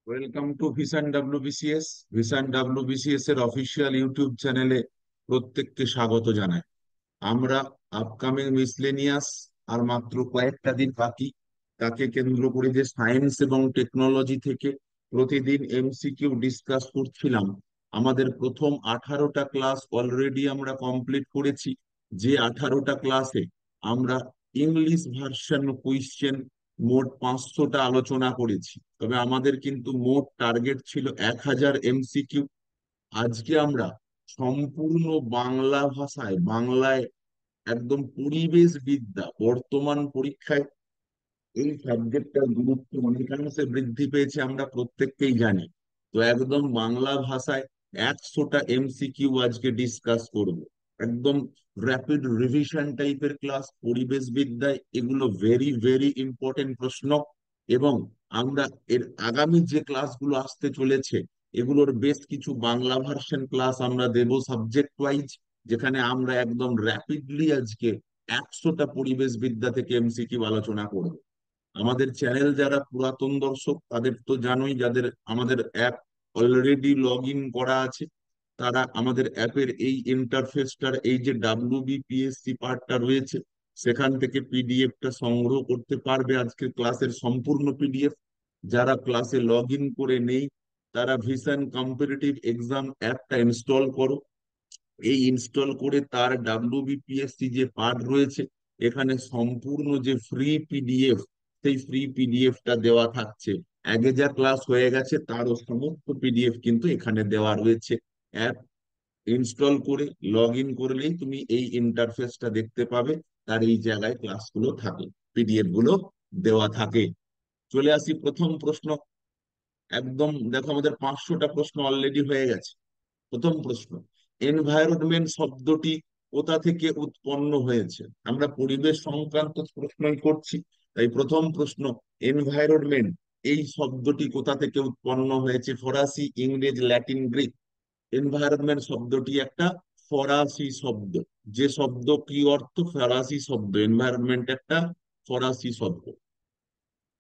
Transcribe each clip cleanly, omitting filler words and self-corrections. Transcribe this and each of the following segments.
Welcome to vision WBCS. Vision WBCS এর official YouTube চ্যানেলে প্রত্যেককে স্বাগত জানাই। আমরা আপকামিং মিসলেনিয়াস আর মাত্র কয়েকটা দিন বাকি, তাকে কেন্দ্র করে যে সায়েন্স এবং টেকনোলজি থেকে প্রতিদিন এমসিকিউ ডিসকাস করছিলাম। আমাদের প্রথম 18টা ক্লাস অলরেডি আমরা কমপ্লিট করেছি। যে 18টা ক্লাসে আমরা ইংলিশ ভার্সন কোয়েশ্চেন মোট 500টা আলোচনা করেছি, তবে আমাদের কিন্তু মোট টার্গেট ছিল 1000 এমসিকিউ। আজকে আমরা সম্পূর্ণ বাংলা ভাষায়, বাংলায় একদম পরিবেশ বিদ্যা, বর্তমান পরীক্ষায় এই সাবজেক্টটার গুরুত্ব অনেকাংশে বৃদ্ধি পেয়েছে আমরা প্রত্যেককেই জানি। তো একদম বাংলা ভাষায় 100টা এমসিকিউ আজকে ডিসকাস করব। একদম র্যাপিড রিভিশন টাইপের ক্লাস পরিবেশ বিদ্যায়, এগুলো ভেরি ভেরি ইম্পর্টেন্ট প্রশ্ন। এবং আমরা এর আগামী যে ক্লাসগুলো আসতে চলেছে, এগুলোর বেশ কিছু বাংলা ভার্সন ক্লাস আমরা দেব সাবজেক্ট ওয়াইজ, যেখানে আমরা একদম র্যাপিডলি আজকে 100টা পরিবেশ বিদ্যা থেকে এমসিকিউ আলোচনা করব। আমাদের চ্যানেল যারা পুরাতন দর্শক তাদের তো জানোই, যাদের আমাদের অ্যাপ অলরেডি লগ ইন করা আছে, তারা আমাদের অ্যাপের এই ইন্টারফেসটার, এই যে ডাব্লিউবিপিএসসি পার্টটা রয়েছে, সেখান থেকে পিডিএফটা সংগ্রহ করতে পারবে, আজকের ক্লাসের সম্পূর্ণ পিডিএফ। যারা ক্লাসে লগ ইন করে নেই, তারা ভিশন কম্পিটিটিভ এক্সাম অ্যাপটা ইনস্টল করো। এই ইনস্টল করে তার ডাব্লিউবিপিএসসি যে পার্ট রয়েছে, এখানে সম্পূর্ণ যে ফ্রি পিডিএফ, সেই ফ্রি পিডিএফটা দেওয়া থাকছে। আগে যা ক্লাস হয়ে গেছে তারও সমস্ত পিডিএফ কিন্তু এখানে দেওয়া রয়েছে। অ্যাপ ইনস্টল করে লগ ইন করলেই তুমি এই ইন্টারফেসটা দেখতে পাবে। তার এই জায়গায় ক্লাসগুলো থাকে, পিডিএফ গুলো দেওয়া থাকে। চলে আসি প্রথম প্রশ্ন। একদম দেখো, আমাদের 500টা প্রশ্ন অলরেডি হয়ে গেছে। প্রথম প্রশ্ন, এনভায়রনমেন্ট শব্দটি কোথা থেকে উৎপন্ন হয়েছে? আমরা পরিবেশ সংক্রান্ত প্রশ্নই করছি, তাই প্রথম প্রশ্ন, এনভায়রনমেন্ট এই শব্দটি কোথা থেকে উৎপন্ন হয়েছে? ফরাসি, ইংরেজ, ল্যাটিন, গ্রিক? এনভায়রনমেন্ট শব্দটি একটা ফরাসি শব্দ। যে শব্দ কি অর্থ? ফরাসি শব্দ। এনভায়রনমেন্ট একটা ফরাসি শব্দ।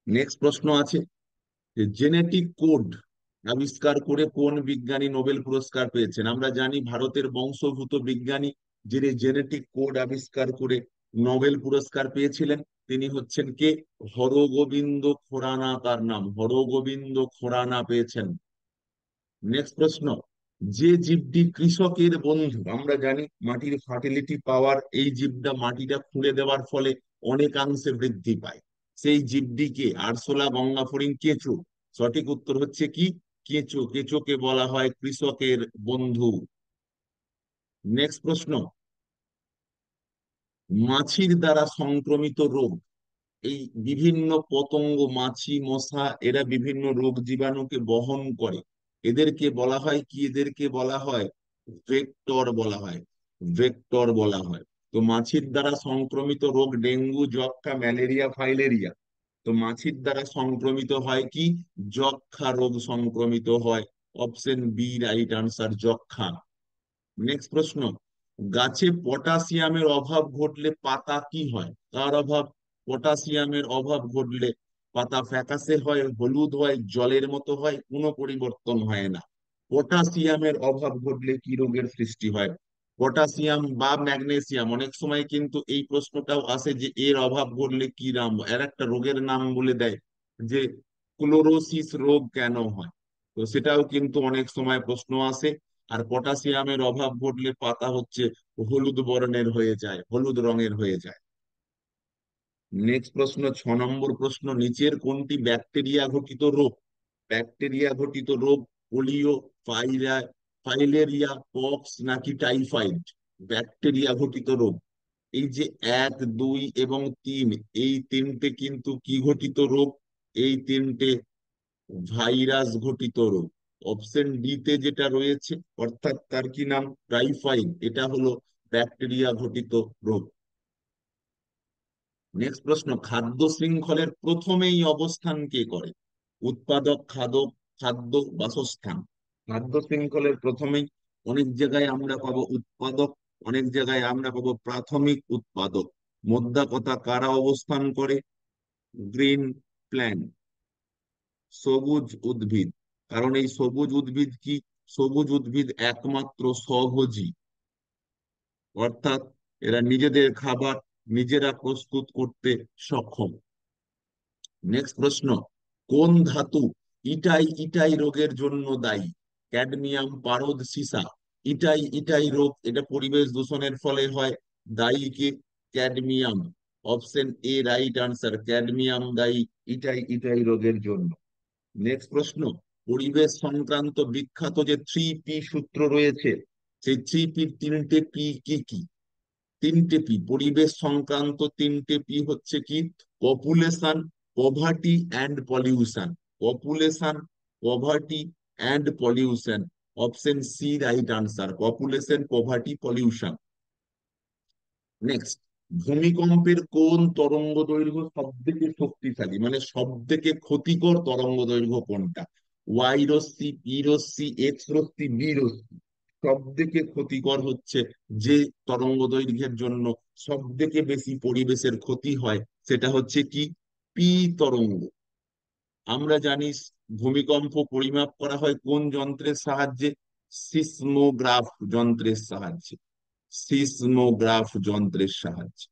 নেক্সট প্রশ্ন আছে যে জেনেটিক কোড আবিষ্কার করে কোন বিজ্ঞানী নোবেল পুরস্কার পেয়েছেন? আমরা জানি ভারতের বংশোদ্ভূত বিজ্ঞানী যিনি জেনেটিক কোড আবিষ্কার করে নোবেল পুরস্কার পেয়েছিলেন, তিনি হচ্ছেন কে? হরগোবিন্দ খোরানা তার নাম, হরগোবিন্দ খোরানা পেয়েছেন। নেক্সট প্রশ্ন, যে জীবটি কৃষকের বন্ধু, আমরা জানি মাটির ফার্টিলিটি পাওয়ার, এই জীবটা মাটিটা খুঁড়ে দেওয়ার ফলে অনেকাংশে বৃদ্ধি পায়, সেই জীবটিকে? আরশোলা, গঙ্গা ফড়িং, কেঁচো? সঠিক উত্তর হচ্ছে কি? কেঁচো। কেঁচোকে বলা হয় কৃষকের বন্ধু। নেক্সট প্রশ্ন, মাছির দ্বারা সংক্রমিত রোগ, এই বিভিন্ন পতঙ্গ, মাছি, মশা, এরা বিভিন্ন রোগ জীবাণুকে বহন করে, এদেরকে বলা হয় কি? এদেরকে বলা হয় ভেক্টর বলা হয়, ভেক্টর বলা হয়। তো মাছির দ্বারা সংক্রমিত রোগ ডেঙ্গু, যক্ষা, ম্যালেরিয়া, ফাইলেরিয়া? তো মাছির দ্বারা সংক্রমিত হয় কি? যক্ষা রোগ সংক্রমিত হয়। অপশন বি রাইট আনসার, যক্ষা। নেক্সট প্রশ্ন, গাছে পটাশিয়ামের অভাব ঘটলে পাতা কি হয়? তার অভাব, পটাশিয়ামের অভাব ঘটলে পাতা ফ্যাকাসে হয়, হলুদ হয়, জলের মতো হয়, কোনো পরিবর্তন হয় না। পটাশিয়ামের অভাব ঘটলে কি রোগের সৃষ্টি হয়? পটাশিয়াম বা ম্যাগনেসিয়াম, অনেক সময় কিন্তু এই প্রশ্নটাও আসে যে এর অভাব ঘটলে কি নাম, এর একটা রোগের নাম বলে দেয়, যে ক্লোরোসিস রোগ কেন হয়। তো সেটাও কিন্তু অনেক সময় প্রশ্ন আসে। আর পটাশিয়ামের অভাব ঘটলে পাতা হচ্ছে হলুদ বর্ণের হয়ে যায়, হলুদ রঙের হয়ে যায়। নেক্সট প্রশ্ন, 6 নম্বর প্রশ্ন, নিচের কোনটি ব্যাকটেরিয়া ঘটিত রোগ? ব্যাকটেরিয়া ঘটিত রোগ, পোলিও, ফাইলেরিয়া, পক্স নাকি টাইফয়েড? ব্যাকটেরিয়া ঘটিত রোগ। এই যে 1, 2 এবং 3, এই তিনটে কিন্তু কি ঘটিত রোগ? এই তিনটে ভাইরাস ঘটিত রোগ। অপশন ডি তে যেটা রয়েছে, অর্থাৎ তার কি নাম, টাইফয়েড, এটা হলো ব্যাকটেরিয়া ঘটিত রোগ। নেক্সট প্রশ্ন, খাদ্য শৃঙ্খলের প্রথমেই অবস্থান কে করে? উৎপাদক, খাদক, খাদ্য, বাসস্থান? খাদ্য শৃঙ্খলের প্রথমেই অনেক জায়গায় আমরা পাবো উৎপাদক, অনেক জায়গায় আমরা পাবো প্রাথমিক উৎপাদক। মোদ্দা কথা, কারা অবস্থান করে? Green plant. সবুজ উদ্ভিদ। কারণ এই সবুজ উদ্ভিদ কি? সবুজ উদ্ভিদ একমাত্র স্বভোজী, অর্থাৎ এরা নিজেদের খাবার নিজেরা প্রস্তুত করতে সক্ষম। নেক্সট প্রশ্ন, কোন ধাতু ইটাই ইটাই রোগের জন্য দায়ী? ক্যাডমিয়াম, পারদ, সীসা। ইটাই ইটাই রোগ, এটা পরিবেশ দূষণের ফলে হয়। দায়ী কে? Cadmium. Option A right answer, cadmium দায়ী ইটাই ইটাই রোগের জন্য। নেক্সট প্রশ্ন, পরিবেশ সংক্রান্ত বিখ্যাত যে 3P সূত্র রয়েছে, সেই 3P তিনটে পি কি কি? তিনটে পি, পরিবেশ সংক্রান্ত তিনটে পি হচ্ছে কি? Population, poverty and pollution. Population, poverty and pollution. Option C right answer, population, poverty, pollution. Next, ভূমিকম্পের কোন তরঙ্গ দৈর্ঘ্য সব থেকে শক্তিশালী, মানে সব থেকে ক্ষতিকর তরঙ্গ দৈর্ঘ্য কোনটা? ওয়াই রশ্মি, পি রশ্মি, এক্স রশ্মি, বি রশ্মি। সব থেকে ক্ষতিকর হচ্ছে যে তরঙ্গ দৈর্ঘ্যের জন্য সব থেকে বেশি পরিবেশের ক্ষতি হয়, সেটা হচ্ছে কি? পি তরঙ্গ। আমরা জানি ভূমিকম্প পরিমাপ করা হয় কোন যন্ত্রের সাহায্যে? সিসমোগ্রাফ যন্ত্রের সাহায্যে। সিসমোগ্রাফ যন্ত্রের সাহায্যে।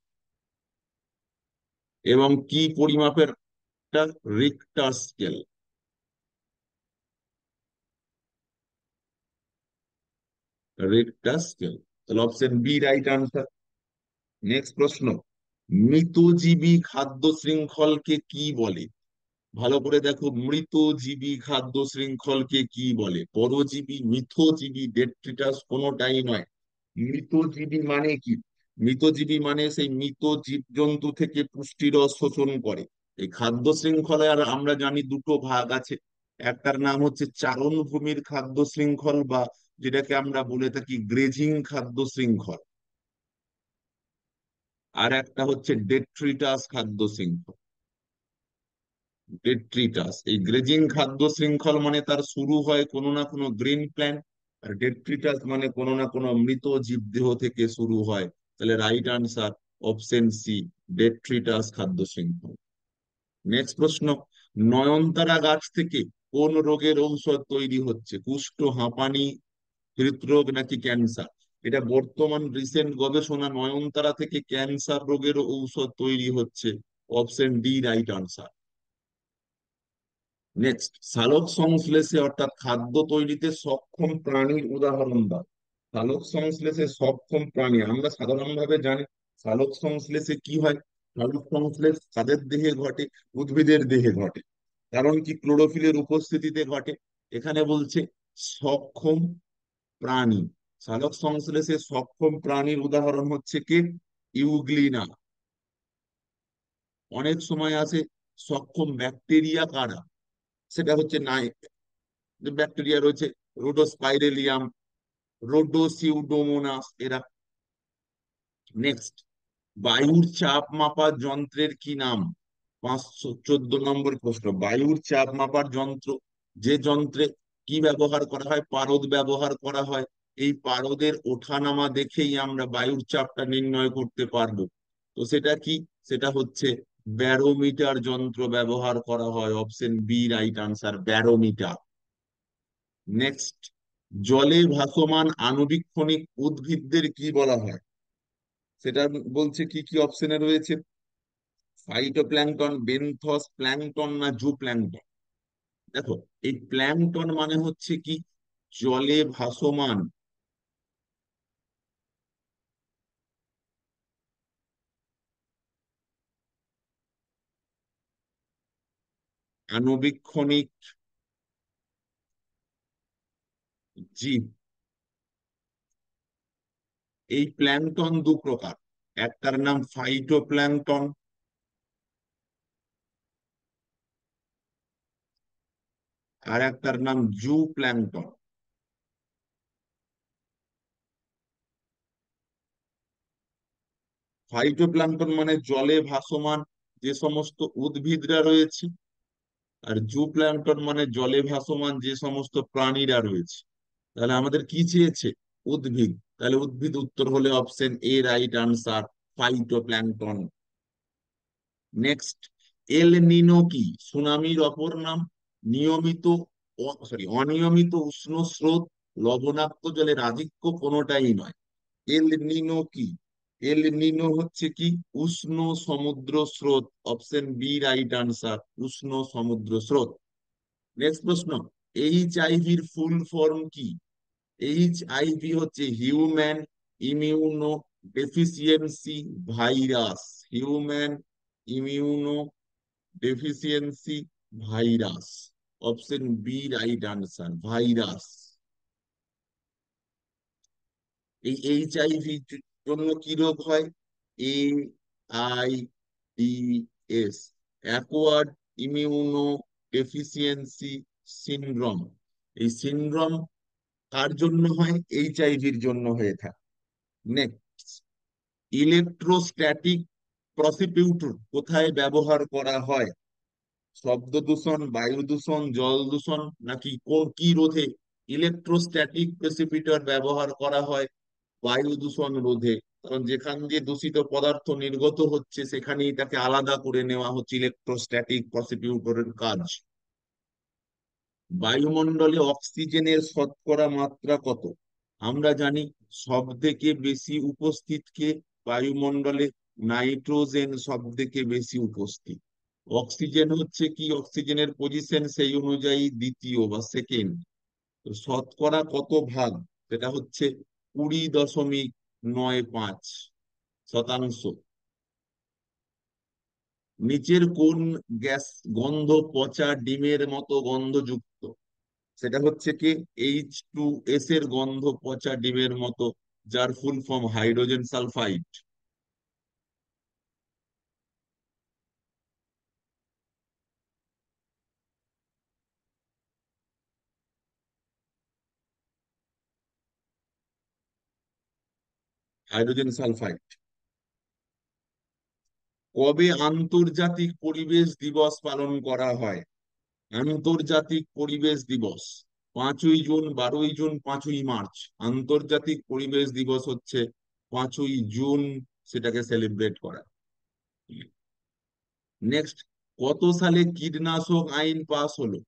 এবং কি পরিমাপের? Richter scale. Richter scale. তাহলে option B right answer. Next প্রশ্ন, মৃতজীবী খাদ্য শৃঙ্খলকে কি বলে? ভালো করে দেখো, মৃতজীবী খাদ্য শৃঙ্খলকে কি বলে? পরজীবী, মিথজীবী, ডেট্রিটাস, কোনোটাই নয়। মৃতজীবী মানে কি? মৃতজীবী মানে সেই মৃত জীবজন্তু থেকে পুষ্টিরস শোষণ করে। এই খাদ্য শৃঙ্খলার আমরা জানি দুটো ভাগ আছে। একটার নাম হচ্ছে চারণভূমির খাদ্য শৃঙ্খল, বা যেটাকে আমরা বলে থাকি গ্রেজিং খাদ্য শৃঙ্খল। আর একটা হচ্ছে ডেট্রিটাস খাদ্য শৃঙ্খল। ডেট্রিটাস, এই গ্রেজিং খাদ্য শৃঙ্খল মানে তার শুরু হয় কোনো না কোনো গ্রিন প্ল্যান্ট, আর ডেট্রিটাস মানে কোনো না কোনো মৃত জীবদেহ থেকে শুরু হয়। তাহলে right answer option C, detritus খাদ্য শৃঙ্খল। নেক্সট প্রশ্ন, নয়নতারা গাছ থেকে কোন রোগের ঔষধ তৈরি হচ্ছে? কুষ্ঠ, হাঁপানি, হৃদরোগ, নাকি ক্যান্সার? এটা বর্তমান রিসেন্ট গবেষণা, নয়নতারা থেকে ক্যান্সার রোগের ঔষধ তৈরি হচ্ছে। Option D right answer. Next, সালোক সংশ্লেষে অর্থাৎ খাদ্য তৈরিতে সক্ষম প্রাণীর উদাহরণ দাও। সালোক সংশ্লেষে সক্ষম প্রাণী আমরা সাধারণভাবে জানি, সালোক সংশ্লেষে কি হয়? সালোক সংশ্লেষ কাদের দেহে ঘটে? উদ্ভিদের দেহে ঘটে। কারণ কি? ক্লোরোফিলের উপস্থিতিতে ঘটে। এখানে বলছে সক্ষম প্রাণী। সালোক সংশ্লেষে সক্ষম প্রাণীর উদাহরণ হচ্ছে কি? ইউগ্লিনা। অনেক সময় আছে সক্ষম ব্যাকটেরিয়া কারা? সেটা হচ্ছে নাই, যে ব্যাকটেরিয়া রয়েছে, রোডোস্পাইরেলিয়াম, রোডোসিউডোমোনাস এরা। নেক্সট, বায়ুর চাপ মাপার যন্ত্রের কি নাম? 514 নম্বর প্রশ্ন, বায়ুর চাপ মাপার যন্ত্র, যে যন্ত্রে কি ব্যবহার করা হয়? পারদ ব্যবহার করা হয়। এই পারদের ওঠানামা দেখেই আমরা বায়ুর চাপটা নির্ণয় করতে পারবো। তো সেটা কি? সেটা হচ্ছে ব্যারোমিটার যন্ত্র ব্যবহার করা হয়। Option B right answer, barometer. Next, জলে ভাসমান আণুবীক্ষণিক উদ্ভিদদের কি বলা হয়? সেটা বলছে কি কি অপশনে রয়েছে? ফাইটোপ্ল্যাঙ্কটন, বেনথস প্ল্যাঙ্কটন, না জু প্ল্যাঙ্কটন? দেখো, এই প্ল্যাঙ্কটন মানে হচ্ছে কি? জলে ভাসমান আণুবীক্ষণিক জীব। এই প্ল্যাঙ্কটন দু প্রকার, একটার নাম ফাইটোপ্ল্যাঙ্কটন, আর একটার নাম জু প্ল্যাঙ্কটন। ফাইটোপ্ল্যাঙ্কটন মানে জলে ভাসমান যে সমস্ত উদ্ভিদরা রয়েছে, আর জু প্ল্যাঙ্কটন মানে জলে ভাসমান যে সমস্ত প্রাণীরা রয়েছে। তাহলে আমাদের কি চেয়েছে? উদ্ভিদ। তাহলে উদ্ভিদ উত্তর হলে option A right answer, phytoplankton. Next, El Nino কি সুনামির অপর নাম? নিয়মিত, অনিয়মিত উষ্ণ স্রোত, লবণাক্ত জলের আধিক্য কোনোটাই নয়। এল নিনো কি? এল নিনো হচ্ছে কি? উষ্ণ সমুদ্র স্রোত। অপশন বি রাইট আনসার, উষ্ণ সমুদ্র স্রোত। নেক্সট প্রশ্ন, এইচআইভির ফুল ফর্ম কি? এইচআইভি হচ্ছে human immunodeficiency virus. Human immunodeficiency virus. Option B right answer, virus. এই এইচআইভি জন্য কি রোগ হয়? A I D S, acquired immunodeficiency syndrome. এই সিনড্রোম কার জন্য হয়? এইচআইভির জন্য হয়ে থাকে। নেক্সট, ইলেকট্রোস্ট্যাটিক প্রসিকিউটর কোথায় ব্যবহার করা হয়? শব্দ দূষণ, বায়ু দূষণ, জল দূষণ, নাকি কোন কি রোধে ইলেকট্রোস্ট্যাটিক প্রেসিপিটর ব্যবহার করা হয়? বায়ু দূষণ রোধে। কারণ যেখান দিয়ে দূষিত পদার্থ নির্গত হচ্ছে সেখানেই তাকে আলাদা করে নেওয়া হচ্ছে, ইলেকট্রোস্ট্যাটিক প্রসিকিউটরের কাজ। বায়ুমণ্ডলে অক্সিজেনের শতকরা মাত্রা কত? আমরা জানি সব থেকে বেশি উপস্থিত কে বায়ুমণ্ডলে? নাইট্রোজেন সব থেকে বেশি উপস্থিত। অক্সিজেন হচ্ছে কি, অক্সিজেনের পজিশন সেই অনুযায়ী দ্বিতীয় বা সেকেন্ড। তো শতকরা কত ভাগ? সেটা হচ্ছে 20.95%। নিচের কোন গ্যাস গন্ধ পচা ডিমের মতো গন্ধযুক্ত? সেটা হচ্ছে কি H2S এর গন্ধ পচা ডিমের মতো, যার full form hydrogen sulphide. Hydrogen sulphide. কবে আন্তর্জাতিক পরিবেশ দিবস পালন করা হয়? আন্তর্জাতিক পরিবেশ দিবস 5ই জুন, 12ই জুন, 5ই মার্চ। আন্তর্জাতিক পরিবেশ দিবস হচ্ছে 5ই জুন, সেটাকে সেলিব্রেট করা। নেক্সট, কত সালে কীটনাশক আইন পাস হলো?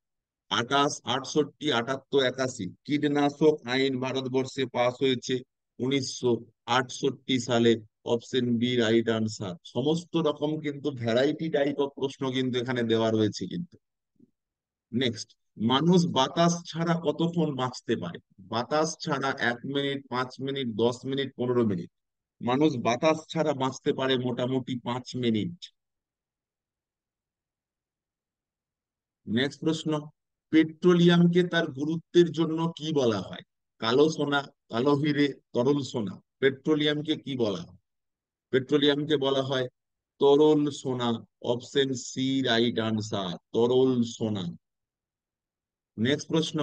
28, 68, 78, 81। কীটনাশক আইন ভারতবর্ষে পাস হয়েছে 1968 সালে। Option B right answer. সমস্ত রকম কিন্তু ভ্যারাইটি টাইপ অফ প্রশ্ন কিন্তু এখানে দেওয়া রয়েছে কিন্তু। নেক্সট, মানুষ বাতাস ছাড়া কতক্ষণ বাঁচতে পারে? বাতাস ছাড়া 1 মিনিট, 5 মিনিট, 10 মিনিট, 15 মিনিট। মানুষ বাতাস ছাড়া বাঁচতে পারে মোটামুটি 5 মিনিট। নেক্সট প্রশ্ন, পেট্রোলিয়ামকে তার গুরুত্বের জন্য কি বলা হয়? কালো সোনা, কালো হিরে, তরল সোনা। পেট্রোলিয়ামকে কি বলা হয়? পেট্রোলিয়ামকে বলা হয় তরল সোনা। অপশন সি রাইট আনসার, তরল সোনা। নেক্সট প্রশ্ন,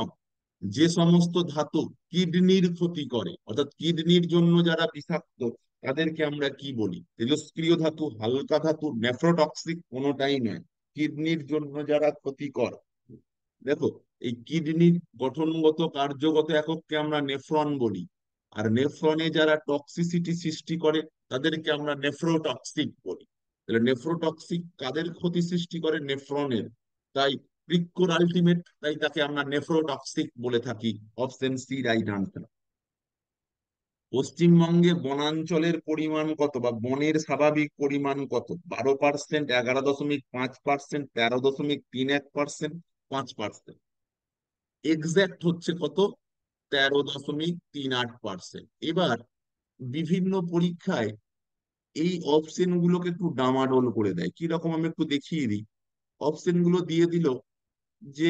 যে সমস্ত ধাতু কিডনির ক্ষতি করে, অর্থাৎ কিডনির জন্য যারা বিষাক্ত, তাদেরকে আমরা কি বলি? তেজস্ক্রিয় ধাতু, হালকা ধাতু, নেফ্রোটক্সিক, কোনোটাই নয়। কিডনির জন্য যারা ক্ষতিকর, দেখো, এই কিডনির গঠনগত কার্যগত একককে আমরা নেফ্রন বলি। আর নেফ্রনে যারা টক্সিসিটি সৃষ্টি করে তাদেরকে আমরা নেফ্রোটক্সিক বলি। তাহলে নেফ্রোটক্সিক কাদের ক্ষতি সৃষ্টি করে? নেফ্রনের। তাই বৃক্কর আলটিমেট, তাই তাকে আমরা নেফ্রোটক্সিক বলে থাকি। Option C right answer. পশ্চিমবঙ্গে বনাঞ্চলের পরিমাণ কত, বা বনের স্বাভাবিক পরিমাণ কত? 12%, 11.5%, 13.31%, 5%। এক্সাক্ট হচ্ছে কত? 13.38%। এবার বিভিন্ন পরীক্ষায় এই অপশন গুলোকে একটু ডামাডোল করে দেয়। কি রকম আমি একটু দেখিয়ে দিই। অপশন গুলো দিয়ে দিল যে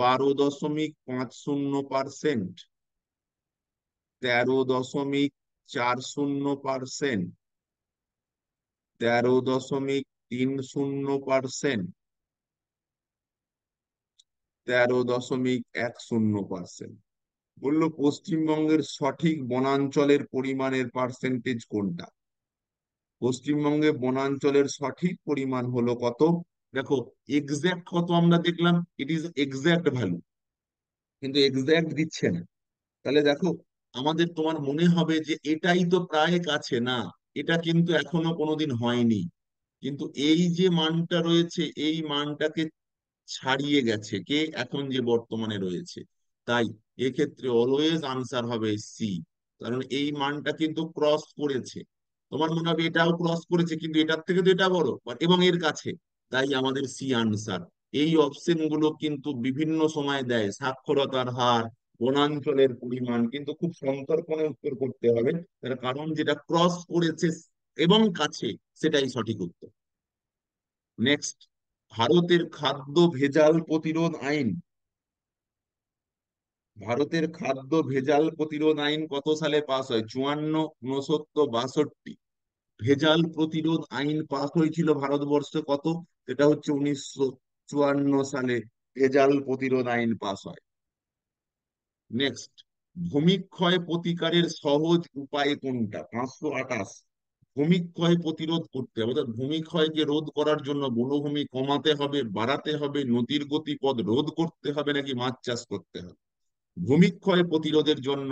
12.50%, 13.40%, 13.30%, 13.10%। বললো পশ্চিমবঙ্গের সঠিক বনাঞ্চলের পরিমাণের পার্সেন্টেজ কোনটা? পশ্চিমবঙ্গে বনাঞ্চলের সঠিক পরিমাণ হলো কত? দেখো, এক্সাক্ট কত আমরা দেখলাম, ইট ইজ এক্সাক্ট ভ্যালু, কিন্তু এক্সাক্ট দিচ্ছে না। তাহলে দেখো, আমাদের তোমার মনে হবে যে এটাই তো প্রায় কাছে, না, এটা কিন্তু এখনো কোনোদিন হয়নি। কিন্তু এই যে মানটা রয়েছে, এই মানটাকে ছাড়িয়ে গেছে কে এখন যে বর্তমানে রয়েছে। তাই এক্ষেত্রে অলওয়েজ আনসার হবে সি, কারণ এই মানটা কিন্তু ক্রস করেছে। তোমার মনে হবে এটাও ক্রস করেছে, কিন্তু এটার থেকে তো এটা বড় এবং এর কাছে, তাই আমাদের সি আনসার। এই অপশন গুলো কিন্তু বিভিন্ন সময় দেয়, সাক্ষরতার হার, বনাঞ্চলের পরিমাণ, কিন্তু খুব সন্তর্পণে উত্তর করতে হবে, তার কারণ যেটা ক্রস করেছে এবং কাছে, সেটাই সঠিক উত্তর। নেক্সট, ভারতের খাদ্য ভেজাল প্রতিরোধ আইন, ভারতের খাদ্য ভেজাল প্রতিরোধ আইন কত সালে পাস হয়? 54, 69, 62? ভেজাল প্রতিরোধ আইন পাস হয়েছিল ভারতবর্ষে কত? এটা হচ্ছে 1954 সালে ভেজাল প্রতিরোধ আইন পাস হয়। নেক্সট, ভূমিক্ষয় প্রতিকারের সহজ উপায় কোনটা? 528। ভূমিক্ষয় প্রতিরোধ করতে হবে, অর্থাৎ ভূমিক্ষয়কে রোধ করার জন্য বনভূমি কমাতে হবে, বাড়াতে হবে, নদীর গতিপথ রোধ করতে হবে, নাকি মাছ চাষ করতে হবে? ভূমিক্ষয় প্রতিরোধের জন্য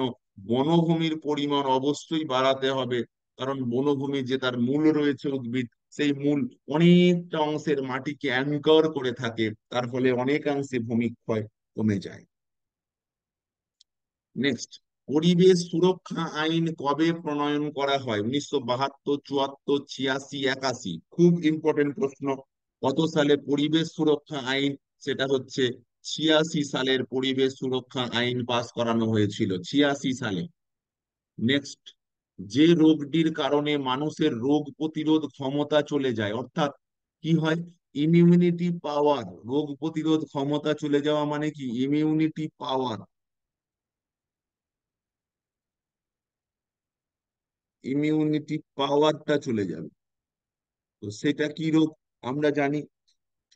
বনভূমির পরিমাণ অবশ্যই বাড়াতে হবে, কারণ বনভূমি যে তার মূল রয়েছে উদ্ভিদ, সেই মূল অনেকটা অংশের মাটিকে অ্যাঙ্কর করে থাকে, তার ফলে অনেকাংশে ভূমিক্ষয় কমে যায়। নেক্সট, পরিবেশ সুরক্ষা আইন কবে প্রণয়ন করা হয়? 1972, 74, 86, 81? খুব ইম্পর্টেন্ট প্রশ্ন। কত সালে পরিবেশ সুরক্ষা আইন? সেটা হচ্ছে 86 সালের পরিবেশ সুরক্ষা আইন পাস করানো হয়েছিল, 86 সালে। নেক্সট, যে রোগটির কারণে মানুষের রোগ প্রতিরোধ ক্ষমতা চলে যায়, অর্থাৎ কি হয়? ইমিউনিটি পাওয়ার, রোগ প্রতিরোধ ক্ষমতা চলে যাওয়া মানে কি? ইমিউনিটি পাওয়ার, ইমিউনিটি পাওয়ারটা চলে যাবে। তো সেটা কি রোগ? আমরা জানি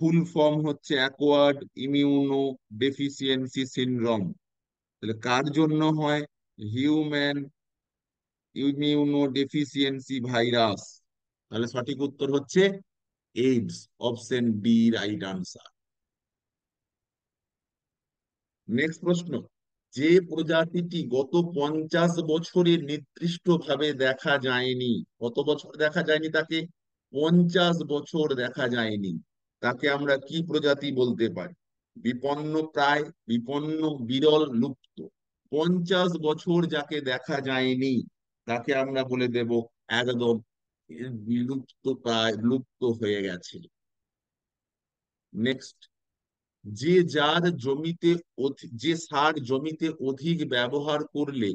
ফুল ফর্ম হচ্ছে অ্যাকোয়ার্ড ইমিউনো ডেফিসিয়েন্সি সিনড্রোম। তাহলে কার জন্য হয়? Human immunodeficiency virus. তাহলে সঠিক উত্তর হচ্ছে AIDS, option D right answer. Next প্রশ্ন, যে প্রজাতিটি গত 50 বছরে নির্দিষ্টভাবে দেখা যায়নি, কত বছর দেখা যায়নি তাকে? 50 বছর দেখা যায়নি, তাকে আমরা কি প্রজাতি বলতে পারি? বিপন্ন প্রায়, বিপন্ন, বিরল, লুপ্ত? 50 বছর যাকে দেখা যায়নি, তাকে আমরা বলে দেব একদম বিলুপ্ত প্রায়, লুপ্ত হয়ে গেছে। নেক্সট, যে সার জমিতে অধিক ব্যবহার করলে,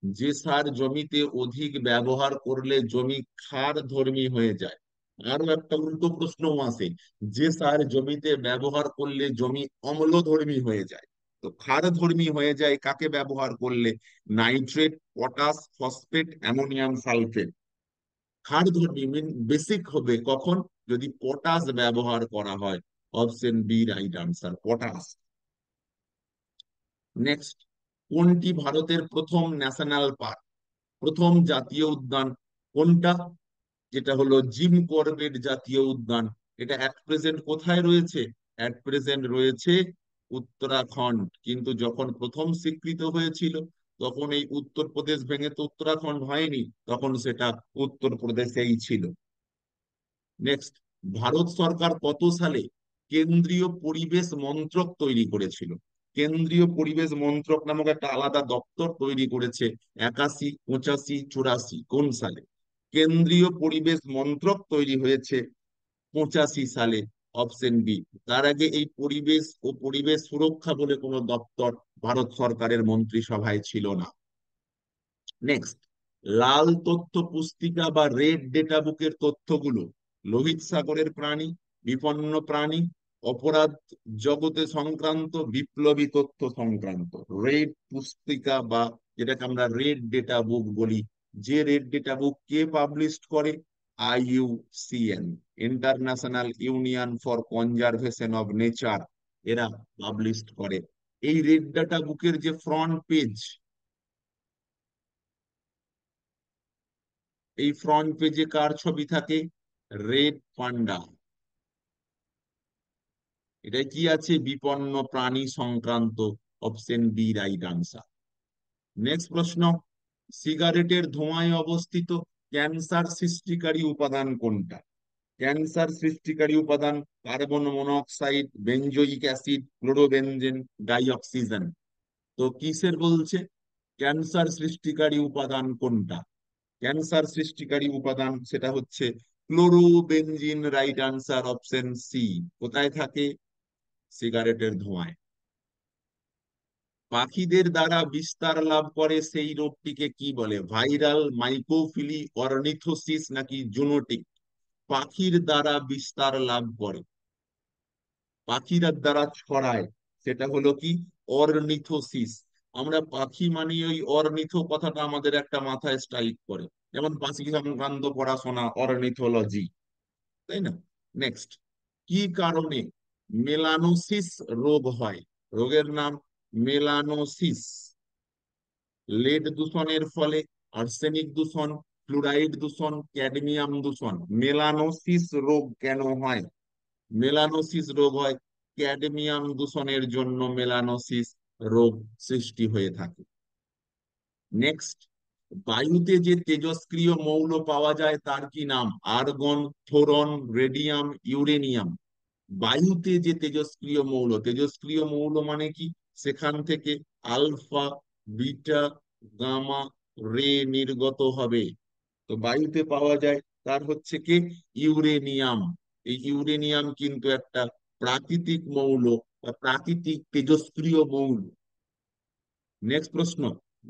যে সার জমিতে অধিক ব্যবহার করলে জমি ক্ষারধর্মী হয়ে যায়। আরো একটা উল্টো প্রশ্নও আছে, যে সার জমিতে ব্যবহার করলে জমি অম্লধর্মী হয়ে যায়। তো ক্ষারধর্মী হয়ে যায় কাকে ব্যবহার করলে? Nitrate, potash, phosphate, ammonium sulphate. ক্ষারধর্মী মিন বেসিক হবে কখন? যদি পটাশ ব্যবহার করা হয়। Option B right answer, potash. Next, কোনটি ভারতের প্রথম ন্যাশনাল পার্ক, প্রথম জাতীয় উদ্যান কোনটা? যেটা হলো জিম করবেট জাতীয় উদ্যান। এটা অ্যাট প্রেজেন্ট কোথায় রয়েছে? অ্যাট প্রেজেন্ট রয়েছে উত্তরাখণ্ড, কিন্তু যখন প্রথম স্বীকৃত হয়েছিল তখন এই উত্তরপ্রদেশ ভেঙে তো উত্তরাখণ্ড হয়নি, তখন সেটা উত্তরপ্রদেশেই ছিল। নেক্সট, ভারত সরকার কত সালে কেন্দ্রীয় পরিবেশ মন্ত্রক তৈরি করেছিল? কেন্দ্রীয় পরিবেশ মন্ত্রক নামক একটা আলাদা দপ্তর তৈরি করেছে 81, 85, 84? কোন সালে? কেন্দ্রীয় পরিবেশ মন্ত্রক তৈরি হয়েছে 85 সালে, অপশন বি। তার আগে এই পরিবেশ ও পরিবেশ সুরক্ষা বলে কোনো দপ্তর ভারত সরকারের মন্ত্রিসভায় ছিল না। নেক্সট, লাল তথ্য পুস্তিকা বা রেড ডেটা বুকের তথ্যগুলো লোহিত সাগরের প্রাণী, বিপন্ন প্রাণী, অপরাধ জগতে সংক্রান্ত, বিপ্লবী তথ্য সংক্রান্ত? রেড পুস্তিকা বা যেটাকে আমরা রেড ডেটা বুক বলি, যে রেড ডেটা বুক কে পাবলিশ করে? IUCN, international union for conservation of nature, এরা পাবলিশ করে। এই রেড ডেটা বুকের যে ফ্রন্ট পেজ, এই ফ্রন্ট পেজে কার ছবি থাকে? Red panda. এটা কি আছে? বিপন্ন প্রাণী সংক্রান্ত, option B right answer. Next প্রশ্ন, সিগারেটের ধোঁয়ায় অবস্থিত ক্যান্সার সৃষ্টিকারী উপাদান কোনটা? ক্যান্সার সৃষ্টিকারী উপাদান: কার্বন মনোক্সাইড, বেনজোইক অ্যাসিড, ক্লোরোবেনজেন, ডাইঅক্সিজেন। তো কিসের বলছে? ক্যান্সার সৃষ্টিকারী উপাদান কোনটা? ক্যান্সার সৃষ্টিকারী উপাদান সেটা হচ্ছে chlorobenzene. Right answer option C. কোথায় থাকে? সিগারেটের ধোঁয়ায়। পাখিদের দ্বারা বিস্তার লাভ করে সেই রোগটিকে কি বলে? ভাইরাল, মাইক্রোফিলি, অর্নিথোসিস নাকি জুনোটিক? পাখির দ্বারা বিস্তার লাভ করে, পাখিরা দ্বারা ছড়ায়, সেটা হলো কি? অর্নিথোসিস। আমরা পাখি মানে ওই অর্নিথো কথাটা আমাদের একটা মাথায় স্ট্রাইক করে, যেমন পাখি সংক্রান্ত পড়াশোনা, অর্নিথোলজি, তাই না? নেক্সট, কি কারণে মেলানোসিস রোগ হয়? রোগের নাম মেলানোসিস। লেড দূষণের ফলে, আর্সেনিক দূষণ, ফ্লুরাইড দূষণ, ক্যাডমিয়াম দূষণ। মেলানোসিস রোগ কেন হয়? মেলানোসিস রোগ হয় ক্যাডমিয়াম দূষণের জন্য। মেলানোসিস রোগ সৃষ্টি হয়ে থাকে। নেক্সট, বায়ুতে যে তেজস্ক্রিয় মৌল পাওয়া যায় তার কি নাম? Argon, thoron, radium, uranium. বায়ুতে যে তেজস্ক্রিয় মৌল, তেজস্ক্রিয় মৌল মানে কি? সেখান থেকে আলফা, বিটা, গামা রে নির্গত হবে। তো বায়ুতে পাওয়া যায় তার হচ্ছে কি? ইউরেনিয়াম। এই ইউরেনিয়াম কিন্তু একটা প্রাকৃতিক মৌল বা প্রাকৃতিক তেজস্ক্রিয় মৌল। নেক্সট প্রশ্ন,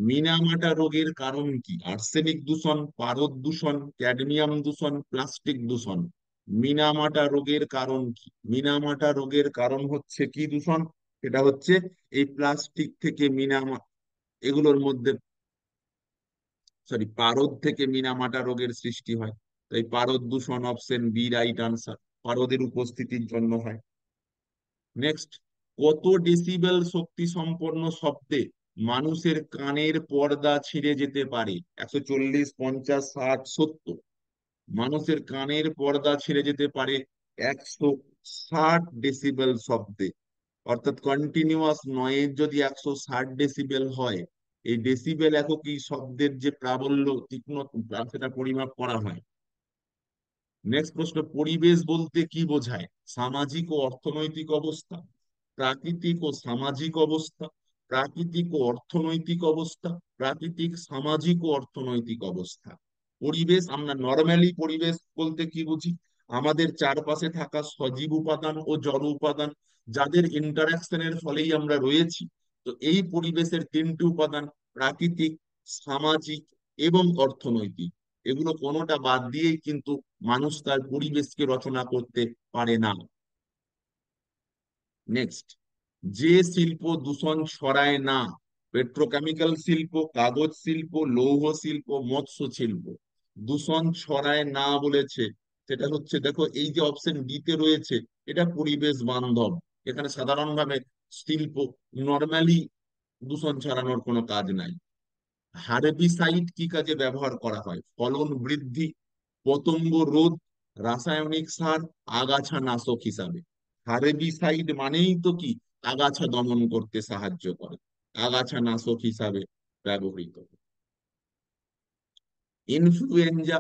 মিনামাটা রোগের কারণ কি? আর্সেনিক দূষণ, পারদ দূষণ, ক্যাডমিয়াম দূষণ, প্লাস্টিক দূষণ। মিনামাটা রোগের কারণ কি? মিনামাটা রোগের কারণ হচ্ছে কি দূষণ? এটা হচ্ছে এই প্লাস্টিক থেকে মিনামা, এগুলোর মধ্যে, সরি, পারদ থেকে মিনামাটা রোগের সৃষ্টি হয়। তাই পারদ দূষণ অপশন বি রাইট আনসার, পারদের উপস্থিতির জন্য হয়। নেক্সট, কত ডেসিবেল শক্তি সম্পন্ন শব্দে মানুষের কানের পর্দা ছিঁড়ে যেতে পারে? 140, 50, 60, 70? মানুষের কানের পর্দা ছিঁড়ে যেতে পারে 160 ডেসিবেল শব্দে। অর্থাৎ কন্টিনিউয়াস নয়েজ যদি 160 ডেসিবেল হয়, এই ডেসিবেল এককই শব্দের যে প্রাবল্য, তীক্ষ্ণতা, সেটা পরিমাপ করা হয়। নেক্সট প্রশ্ন, পরিবেশ বলতে কি বোঝায়? সামাজিক ও অর্থনৈতিক অবস্থা, প্রাকৃতিক ও সামাজিক অবস্থা, প্রাকৃতিক ও অর্থনৈতিক অবস্থা, প্রাকৃতিক, সামাজিক ও অর্থনৈতিক অবস্থা। পরিবেশ, আমরা নর্মালি পরিবেশ বলতে কি বুঝি? আমাদের চারপাশে থাকা সজীব উপাদান ও জড় উপাদান, যাদের ইন্টারাকশনের ফলেই আমরা রয়েছি। তো এই পরিবেশের তিনটি উপাদান: প্রাকৃতিক, সামাজিক এবং অর্থনৈতিক। এগুলো কোনোটা বাদ দিয়েই কিন্তু মানুষ তার পরিবেশকে রচনা করতে পারে না। নেক্সট, যে শিল্প দূষণ ছড়ায় না: পেট্রোকেমিক্যাল শিল্প, কাগজ শিল্প, লৌহ শিল্প, মৎস্য শিল্প। দূষণ ছড়ায় না বলেছে, সেটা হচ্ছে, দেখো এই যে অপশন ডি তে রয়েছে, এটা পরিবেশ বান্ধব। এখানে সাধারণভাবে শিল্প, নর্মালি দূষণ ছড়ানোর কোনো কাজ নাই। হার্বিসাইড কি কাজে ব্যবহার করা হয়? ফলন বৃদ্ধি, পতঙ্গ রোধ, রাসায়নিক সার, আগাছা নাশক হিসাবে। হার্বিসাইড মানেই তো কি? আগাছা দমন করতে সাহায্য করে, আগাছা নাশক হিসাবে ব্যবহৃত। ইনফ্লুয়েঞ্জা,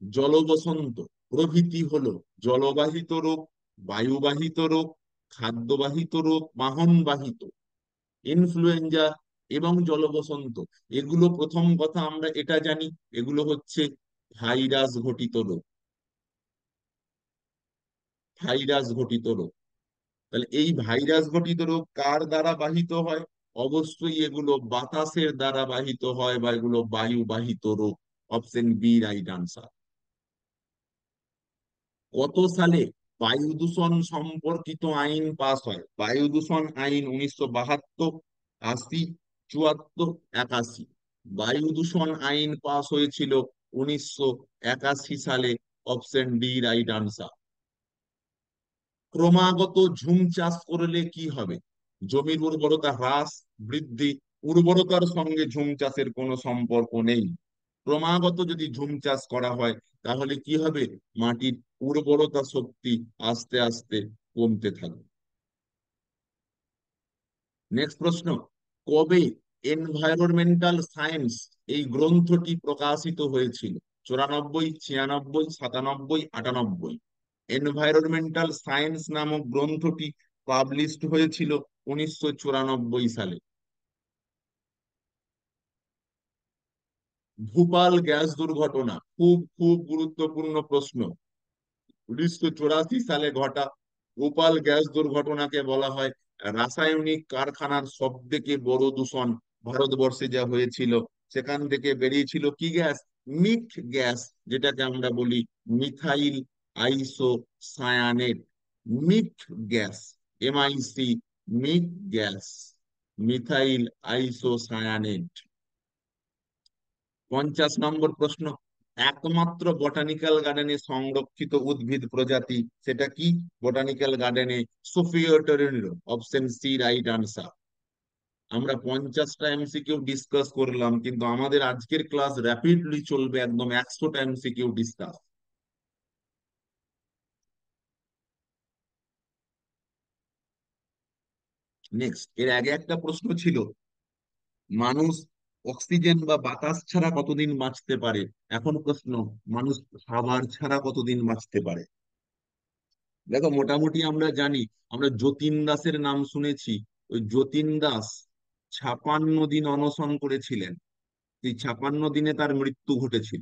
জলবসন্ত প্রভৃতি হলো জলবাহিত রোগ, বায়ুবাহিত রোগ, খাদ্যবাহিত রোগ, বাহনবাহিত। ইনফ্লুয়েঞ্জা এবং জলবসন্ত, এগুলো প্রথম কথা আমরা এটা জানি, এগুলো হচ্ছে ভাইরাস ঘটিত রোগ। ভাইরাস ঘটিত রোগ। তাহলে এই ভাইরাস ঘটিত রোগ কার দ্বারা বাহিত হয়? অবশ্যই এগুলো বাতাসের দ্বারা বাহিত হয়, বা এগুলো বায়ু বাহিত রোগ। Option B right answer. কত সালে বায়ু দূষণ সম্পর্কিত আইন পাস হয়? বায়ু দূষণ আইন 1972, 80, 74, 81। বায়ু দূষণ আইন পাস হয়েছিল 1981 সালে। Option D right answer. ক্রমাগত ঝুম চাষ করলে কি হবে? জমির উর্বরতা হ্রাস, বৃদ্ধি। উর্বরতার সঙ্গে ঝুম চাষের কোনো সম্পর্ক নেই। ক্রমাগত যদি ঝুম চাষ করা হয় তাহলে কি হবে? মাটির উর্বরতা শক্তি আস্তে আস্তে কমতে থাকবে। নেক্সট প্রশ্ন, কবে এনভায়রনমেন্টাল সায়েন্স এই গ্রন্থটি প্রকাশিত হয়েছিল? 94, 96, 97, 98? এনভায়রনমেন্টাল সায়েন্স নামক গ্রন্থটি পাবলিশড হয়েছিল 1994 সালে? ভোপাল গ্যাস দুর্ঘটনা খুব খুব গুরুত্বপূর্ণ প্রশ্ন। 1984 সালে ঘটা ভোপাল গ্যাস দুর্ঘটনাকে বলা হয় রাসায়নিক কারখানার সব থেকে বড় দূষণ ভারতবর্ষে যা হয়েছিল। সেখান থেকে বেরিয়েছিল কি গ্যাস? মিথ গ্যাস, যেটাকে আমরা বলি মিথাইল আইসো cyanate. Myth gas, MIC, myth gas, methyl আইসো সায়ানেট। 50 নম্বর প্রশ্ন, একমাত্র বটানিক্যাল গার্ডেনে সংরক্ষিত উদ্ভিদ প্রজাতি সেটা কি? বটানিক্যাল গার্ডেনে সোফিওটেরিনলো, অপশন সি রাইট আনসার। আমরা 50টা MCQ ডিসকাস করলাম, কিন্তু আমাদের আজকের ক্লাস র্যাপিডলি চলবে, একদম 100টা MCQ ডিসকাস। নেক্সট, এর আগে একটা প্রশ্ন ছিল, মানুষ অক্সিজেন বা বাতাস ছাড়া কতদিন বাঁচতে পারে? এখন প্রশ্ন, মানুষ খাবার ছাড়া কতদিন বাঁচতে পারে? দেখো, মোটামুটি আমরা জানি, আমরা যতীন দাসের নাম শুনেছি। ওই যতীন দাস 56 দিন অনশন করেছিলেন। এই 56 দিনে তার মৃত্যু ঘটেছিল।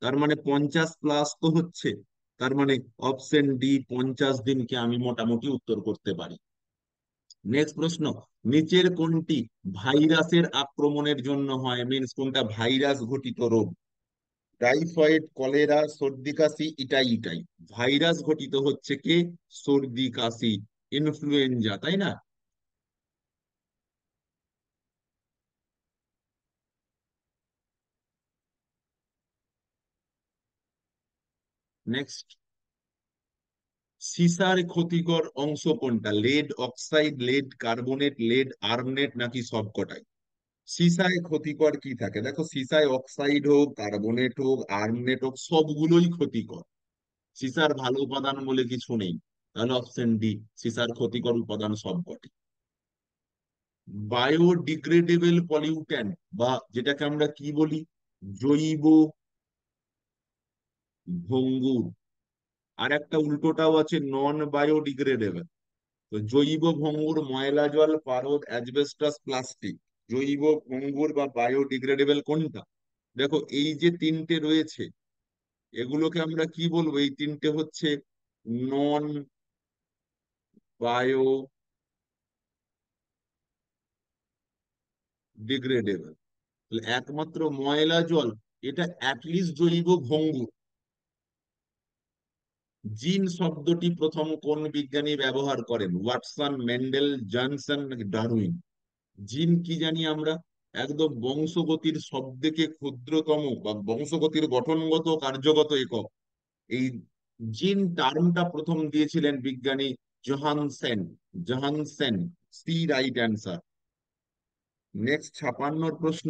তার মানে 50 প্লাস তো হচ্ছে। তার মানে অপশন ডি, 50 দিনকে আমি মোটামুটি উত্তর করতে পারি। নেক্সট প্রশ্ন, নিচের কোনটি ভাইরাসের আক্রমণের জন্য হয়? মিনস কোনটা ভাইরাস ঘটিত রোগ? টাইফয়েড, কলেরা, সর্দি কাশি, ইটাই ইটাই। ভাইরাস ঘটিত হচ্ছে কি? সর্দি কাশি, ইনফ্লুয়েঞ্জা, তাই না? নেক্সট, সিসার ক্ষতিকর অংশ কোনটা? Lead oxide, lead carbonate, lead arsenate, নাকি সবকটাই? সিসায় ক্ষতিকর কি থাকে? দেখো, সিসায় অক্সাইড হোক, কার্বনেট হোক, আর্মনেট হোক, সবগুলোই ক্ষতিকর। সিসার ভালো উপাদান বলে কিছু নেই। তাহলে অপশন ডি, সিসার ক্ষতিকর উপাদান সবকটি। বায়োডিগ্রেডেবল পলিউট্যান্ট, বা যেটাকে আমরা কি বলি, জৈব ভঙ্গুর। আর একটা উল্টোটাও আছে, নন বায়োডিগ্রেডেবল। তো জৈব ভঙ্গুর ময়লা জল, পারদ, অ্যাজবেস্টাস, প্লাস্টিক। জৈব ভঙ্গুর বা বায়োডিগ্রেডেবল কোনটা? দেখো, এই যে তিনটে রয়েছে, এগুলোকে আমরা কি বলবো? এই তিনটে হচ্ছে নন বায়োডিগ্রেডেবল। একমাত্র ময়লা জল, এটা অ্যাটলিস্ট জৈব ভঙ্গুর। জিন শব্দটি প্রথম কোন বিজ্ঞানী ব্যবহার করেন? ওয়াটসন, মেন্ডেল, জনসন, নাকি ডারউইন? জিন কি জানি আমরা, একদম বংশগতির সব থেকে ক্ষুদ্রতম বা বংশগতির গঠনগত কার্যগত একক। এই জিন টার্মটা প্রথম দিয়েছিলেন বিজ্ঞানী Johansen. Johansen, C right answer. Next, 56 প্রশ্ন,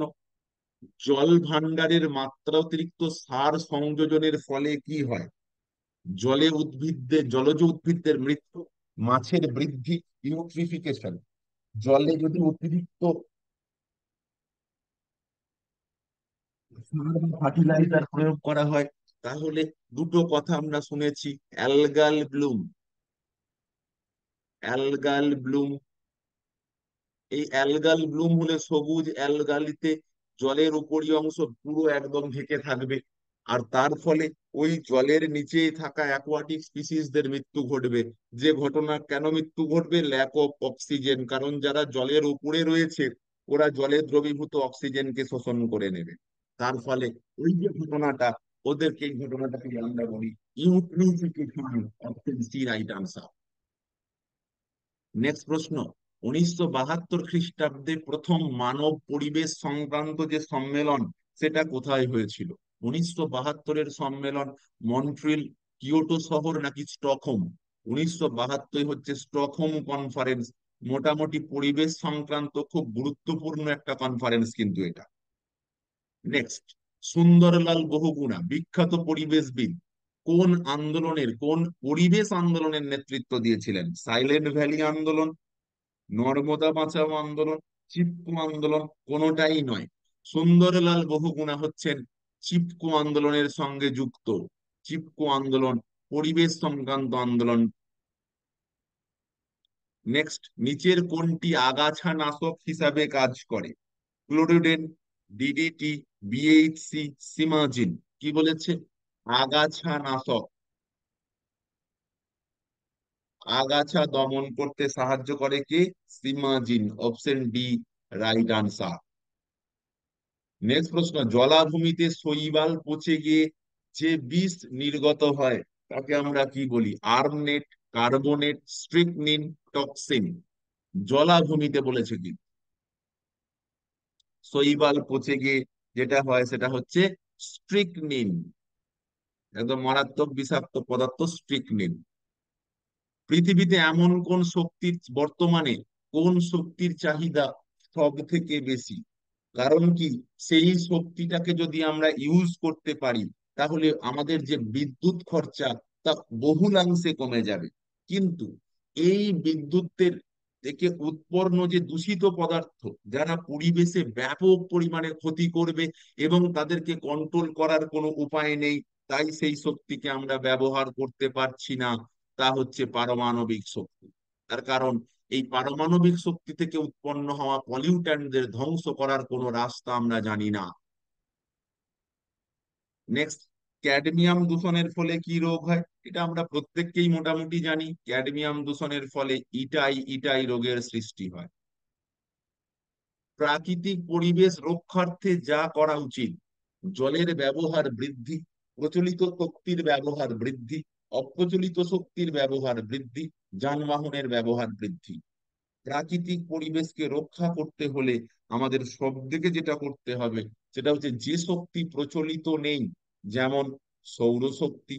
জল ভান্ডারের মাত্রাতিরিক্ত সার সংযোজনের ফলে কি হয়? জলে উদ্ভিদদের, জলজ উদ্ভিদদের মৃত্যু, মাছের বৃদ্ধি, ইউট্রিফিকেশন। জলে যদি অতিরিক্ত সার বা ফার্টিলাইজার প্রয়োগ করা হয়, তাহলে দুটো কথা আমরা শুনেছি, অ্যালগাল ব্লুম। অ্যালগাল ব্লুম, এই অ্যালগাল ব্লুম হলে সবুজ অ্যালগালিতে জলের উপরি অংশ পুরো একদম ঢেকে থাকবে, আর তার ফলে ওই জলের নিচেই থাকা অ্যাকোয়াটিক স্পিসিসদের মৃত্যু ঘটবে। যে ঘটনা, কেন মৃত্যু ঘটবে? ল্যাক অফ অক্সিজেন, কারণ যারা জলের উপরে রয়েছে ওরা জলে দ্রবীভূত অক্সিজেনকে শোষণ করে নেবে। তার ফলে ওই যে ঘটনাটা, ওদেরকে, এই ঘটনাটাকে আমরা বলি eutrophication. Option C right answer. Next প্রশ্ন, 1972 খ্রিস্টাব্দে প্রথম মানব পরিবেশ সংক্রান্ত যে সম্মেলন, সেটা কোথায় হয়েছিল? 1972-এর সম্মেলন মন্ট্রিল, কিয়োটো শহর, নাকি স্টকহোম? 1972 হচ্ছে স্টকহোম কনফারেন্স। মোটামুটি পরিবেশ সংক্রান্ত খুব গুরুত্বপূর্ণ একটা কনফারেন্স কিন্তু এটা। নেক্সট, সুন্দরলাল বহুগুণা বিখ্যাত পরিবেশবিদ কোন আন্দোলনের, কোন পরিবেশ আন্দোলনের নেতৃত্ব দিয়েছিলেন? সাইলেন্ট ভ্যালি আন্দোলন, নর্মদা বাঁচাও আন্দোলন, চিপকো আন্দোলন, কোনোটাই নয়। সুন্দরলাল বহুগুণা হচ্ছেন চিপকো আন্দোলনের সঙ্গে যুক্ত। চিপকো আন্দোলন পরিবেশ সংক্রান্ত আন্দোলন। নেক্সট, নিচের কোনটি আগাছা নাশক হিসাবে কাজ করে? Chlordane, DDT, BHC, simazine. কি বলেছে? আগাছা নাশক। আগাছা দমন করতে সাহায্য করে কে? Simazine. Option D right answer. Next প্রশ্ন, জলাভূমিতে শৈবাল পচে গিয়ে যে বিষ নির্গত হয় তাকে আমরা কি বলি? আর্মনেট, কার্বনেট, স্ট্রিকনিন, টক্সিন। জলাভূমিতে বলেছে কি? শৈবাল পচে গিয়ে যেটা হয় সেটা হচ্ছে স্ট্রিকনিন। একদম মারাত্মক বিষাক্ত পদার্থ স্ট্রিকনিন। পৃথিবীতে এমন কোন শক্তির বর্তমানে কোন শক্তির চাহিদা সব থেকে বেশি? কারণ কি, সেই শক্তিটাকে যদি আমরা ইউজ করতে পারি তাহলে আমাদের যে বিদ্যুৎ খরচা তা বহুলাংশে কমে যাবে। কিন্তু এই বিদ্যুতের থেকে উৎপন্ন যে দূষিত পদার্থ যারা পরিবেশে ব্যাপক পরিমাণে ক্ষতি করবে এবং তাদেরকে কন্ট্রোল করার কোনো উপায় নেই, তাই সেই শক্তিকে আমরা ব্যবহার করতে পারছি না। তা হচ্ছে পারমাণবিক শক্তি। তার কারণ, এই পারমাণবিক শক্তি থেকে উৎপন্ন হওয়া পলিউট্যান্টদের ধ্বংস করার কোনো রাস্তা আমরা জানি না। নেক্সট, ক্যাডমিয়াম দূষণের ফলে কি রোগ হয়? এটা আমরা প্রত্যেককেই মোটামুটি জানি, ক্যাডমিয়াম দূষণের ফলে ইটাই ইটাই রোগের সৃষ্টি হয়। প্রাকৃতিক পরিবেশ রক্ষার্থে যা করা উচিত: জলের ব্যবহার বৃদ্ধি, প্রচলিত শক্তির ব্যবহার বৃদ্ধি, অপ্রচলিত শক্তির ব্যবহার বৃদ্ধি, যানবাহনের ব্যবহার বৃদ্ধি। প্রাকৃতিক পরিবেশকে রক্ষা করতে হলে আমাদের সব থেকে যেটা করতে হবে সেটা হচ্ছে যে শক্তি প্রচলিত নেই, যেমন সৌরশক্তি,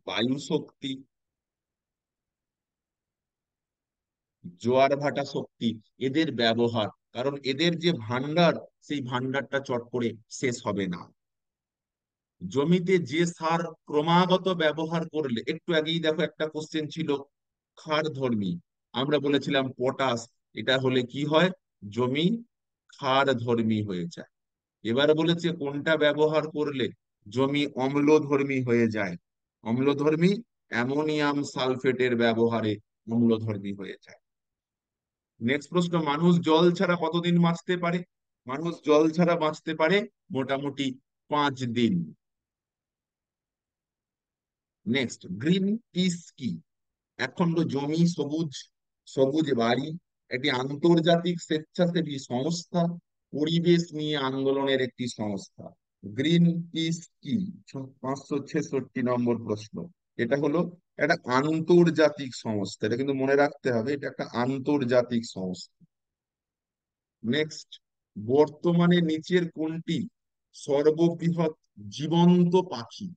বায়ু শক্তি, জোয়ার ভাটা শক্তি, এদের ব্যবহার। কারণ এদের যে ভান্ডার, সেই ভান্ডারটা চট করে শেষ হবে না। জমিতে যে সার ক্রমাগত ব্যবহার করলে, একটু আগেই দেখো একটা কোশ্চেন ছিল ক্ষার ধর্মী, আমরা বলেছিলাম পটাশ, এটা হলে কি হয়? জমি ক্ষার ধর্মী হয়ে যায়। এবার বলেছে কোনটা ব্যবহার করলে জমি অম্লধর্মী হয়ে যায়? অম্লধর্মী, অ্যামোনিয়াম সালফেটের ব্যবহারে অম্লধর্মী হয়ে যায়। নেক্সট প্রশ্ন, মানুষ জল ছাড়া কতদিন বাঁচতে পারে? মানুষ জল ছাড়া বাঁচতে পারে মোটামুটি 5 দিন। নেক্সট, গ্রিন পিস কি? একখণ্ড জমি, সবুজ সবুজ বাড়ি, একটি আন্তর্জাতিক স্বেচ্ছাসেবী সংস্থা, পরিবেশ নিয়ে আন্দোলনের একটি সংস্থা। গ্রিন পিস কি? 566 নম্বর প্রশ্ন। এটা হলো একটা আন্তর্জাতিক সংস্থা, এটা কিন্তু মনে রাখতে হবে, এটা একটা আন্তর্জাতিক সংস্থা। নেক্সট, বর্তমানে নিচের কোনটি সর্ববৃহৎ জীবন্ত পাখি?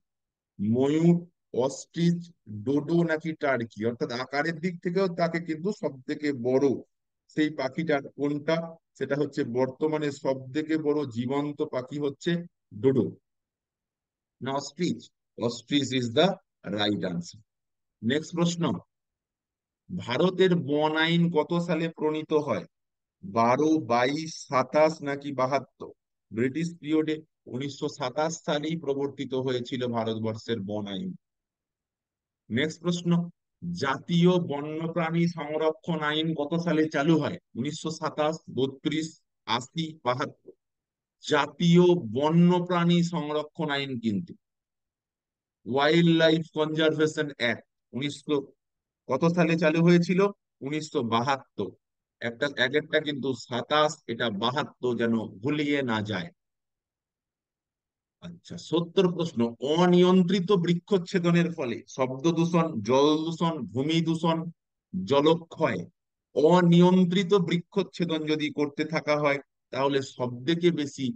ময়ূর, অস্ট্রিচ, ডোডো নাকি টার্কি? অর্থাৎ আকারের দিক থেকেও তাকে কিন্তু সব থেকে বড় সেই পাখিটা কোনটা? সেটা হচ্ছে বর্তমানে সব থেকে বড় জীবন্ত পাখি হচ্ছে ডোডো না ostrich? Ostrich is the right answer. Next প্রশ্ন, ভারতের বন আইন কত সালে প্রণীত হয়? 12, 22, 27 নাকি 72? ব্রিটিশ পিরিয়ডে 1927 সালেই প্রবর্তিত হয়েছিল ভারতবর্ষের বন আইন। নেক্সট প্রশ্ন, জাতীয় বন্যপ্রাণী সংরক্ষণ আইন কত সালে চালু হয়? 1927, 32, 80, 72? জাতীয় বন্যপ্রাণী সংরক্ষণ আইন কিন্তু ওয়াইল্ড লাইফ কনজারভেশন অ্যাক্ট 1900 কত সালে চালু হয়েছিল? 1972। একটা এক একটা কিন্তু 27, এটা 72, যেন ভুলিয়ে না যায়। আচ্ছা, 70 প্রশ্ন, অনিয়ন্ত্রিত বৃক্ষচ্ছেদনের ফলে শব্দ দূষণ, জল দূষণ, ভূমি দূষণ, জলক্ষয়, অনিয়ন্ত্রিত বৃক্ষচ্ছেদন যদি করতে থাকা হয় তাহলে সব থেকে বেশি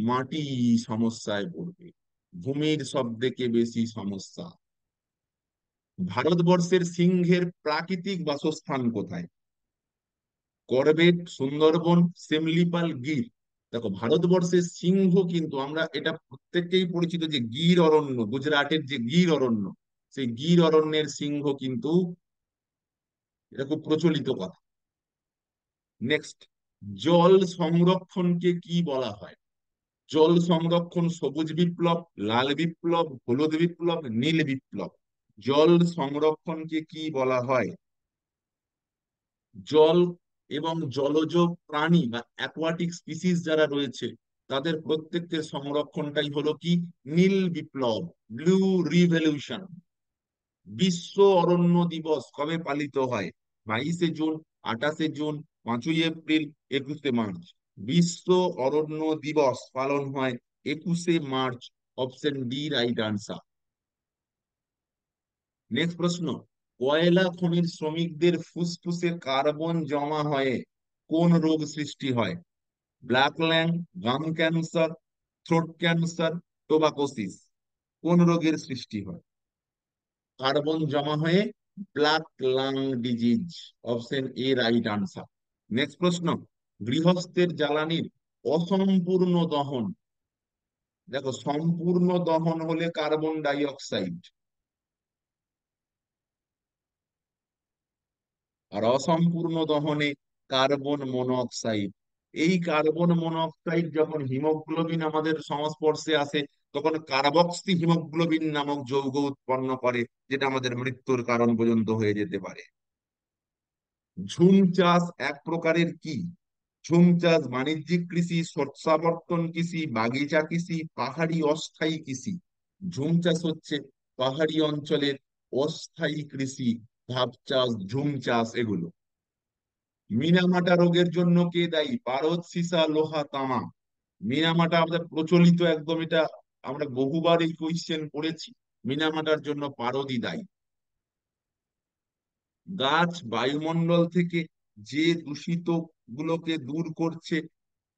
মাটি সমস্যায় পড়বে, ভূমির সব থেকে বেশি সমস্যা। ভারতবর্ষের সিংহের প্রাকৃতিক বাসস্থান কোথায়? করবেট, সুন্দরবন, সিমলিপাল, গির। দেখো, ভারতবর্ষের সিংহ কিন্তু আমরা এটা প্রত্যেককেই পরিচিত যে গির অরণ্য, গুজরাটের যে গির অরণ্য, সেই গির অরণ্যের সিংহ কিন্তু, এটা খুব প্রচলিত কথা। নেক্সট, জল সংরক্ষণকে কি বলা হয়? জল সংরক্ষণ, সবুজ বিপ্লব, লাল বিপ্লব, হলুদ বিপ্লব, নীল বিপ্লব। জল সংরক্ষণকে কি বলা হয়? জল এবং জলজ প্রাণী বা অ্যাকোয়াটিক স্পিসিস যারা রয়েছে তাদের প্রত্যেকের সংরক্ষণটাই হলো কি নীল বিপ্লব, ব্লু রিভলিউশন। বিশ্ব অরণ্য দিবস কবে পালিত হয়? 22শে জুন, 28শে জুন, 5ই এপ্রিল, 21শে মার্চ। বিশ্ব অরণ্য দিবস পালন হয় 21শে March. Option D right answer. Next প্রশ্ন, কয়লা খনির শ্রমিকদের ফুসফুসে কার্বন জমা হয়ে কোন রোগ সৃষ্টি হয়? ব্ল্যাক ল্যাং, গাম ক্যান্সার, থ্রোট ক্যান্সার, টোবাকোসিস। কোন রোগের সৃষ্টি হয়? কার্বন জমা হয়ে black lung disease. Option A right answer. Next প্রশ্ন, গৃহস্থের জ্বালানির অসম্পূর্ণ দহন, দেখো সম্পূর্ণ দহন হলে কার্বন ডাই অক্সাইড, আর অসম্পূর্ণ দহনে কার্বন মনোক্সাইড। এই কার্বন মনোক্সাইড যখন হিমোগ্লোবিন আমাদের সংস্পর্শে আসে তখন কার্বক্সি হিমোগ্লোবিন নামক যৌগ উৎপন্ন করে, যেটা আমাদের মৃত্যুর কারণ পর্যন্ত হয়ে যেতে পারে। ঝুম চাষ এক প্রকারের কি? ঝুম চাষ বাণিজ্যিক কৃষি, শস্যাবর্তন কৃষি, বাগিচা কৃষি, পাহাড়ি অস্থায়ী কৃষি। ঝুম চাষ হচ্ছে পাহাড়ি অঞ্চলের অস্থায়ী কৃষি, ধাপ চাষ, ঝুম চাষ এগুলো। মিনামাটা রোগের জন্য কে দায়ী? পারদ, সীসা, লোহা, তামা। মিনামাটা আমাদের প্রচলিত একদম, এটা আমরা বহুবার এই কোয়েশ্চেন পড়েছি। মিনামাটার জন্য পারদই দায়ী। গাছ বায়ুমণ্ডল থেকে যে দূষিত গুলোকে দূর করছে,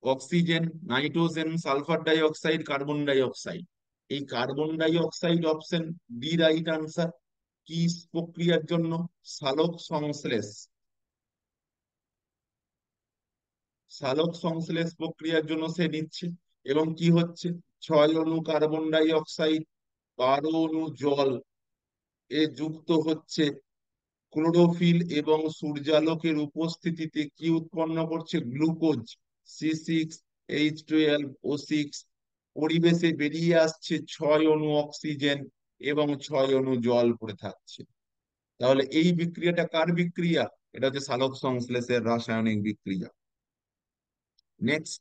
oxygen, nitrogen, sulphur dioxide, carbon dioxide. এই carbon dioxide option D right answer. কি প্রক্রিয়ার জন্য? সালোক সংশ্লেষ। সালোক সংশ্লেষ প্রক্রিয়ার জন্য সে নিচ্ছে। এবং কি হচ্ছে? 6 অণু কার্বন ডাই অক্সাইড, 12 অণু জল এ যুক্ত হচ্ছে ক্লোরোফিল এবং সূর্যালোকের উপস্থিতিতে কি উৎপন্ন করছে? Glucose, C6H12O6। পরিবেশে বেরিয়ে আসছে 6 অণু অক্সিজেন এবং 6 অণু জল পড়ে থাকছে। তাহলে এই বিক্রিয়াটা কার বিক্রিয়া? এটা হচ্ছে সালোক সংশ্লেষের রাসায়নিক বিক্রিয়া। নেক্সট,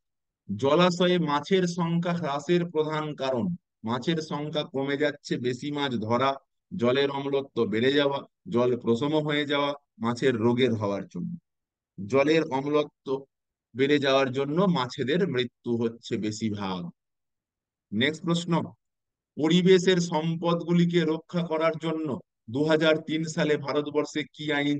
জলাশয়ে মাছের সংখ্যা হ্রাসের প্রধান কারণ? মাছের সংখ্যা কমে যাচ্ছে, বেশি মাছ ধরা, জলের অম্লত্ব বেড়ে যাওয়া, জল প্রশম হয়ে যাওয়া, মাছের রোগের হওয়ার জন্য। জলের অম্লত্ব বেড়ে যাওয়ার জন্য মাছেদের মৃত্যু হচ্ছে বেশিরভাগ। নেক্সট প্রশ্ন, পরিবেশের সম্পদগুলিকে রক্ষা করার জন্য 2003 সালে ভারতবর্ষে কি আইন